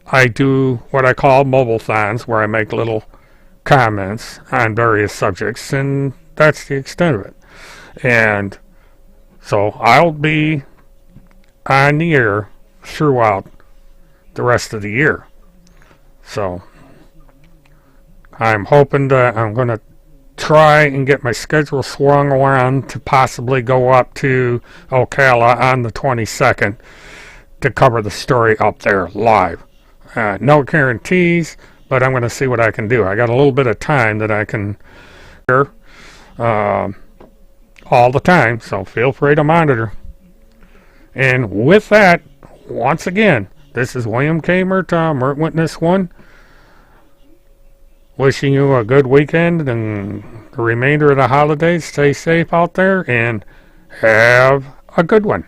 I do what I call mobile-thons, where I make little comments on various subjects, and that's the extent of it. And so I'll be on the air throughout the rest of the year. So I'm hoping that I'm going to try and get my schedule swung around to possibly go up to Ocala on the 22nd to cover the story up there live. No guarantees, but I'm going to see what I can do. I got a little bit of time that I can hear all the time, so feel free to monitor. And with that, once again, this is William K. Murtaugh, Mert Witness 1, wishing you a good weekend and the remainder of the holidays. Stay safe out there and have a good one.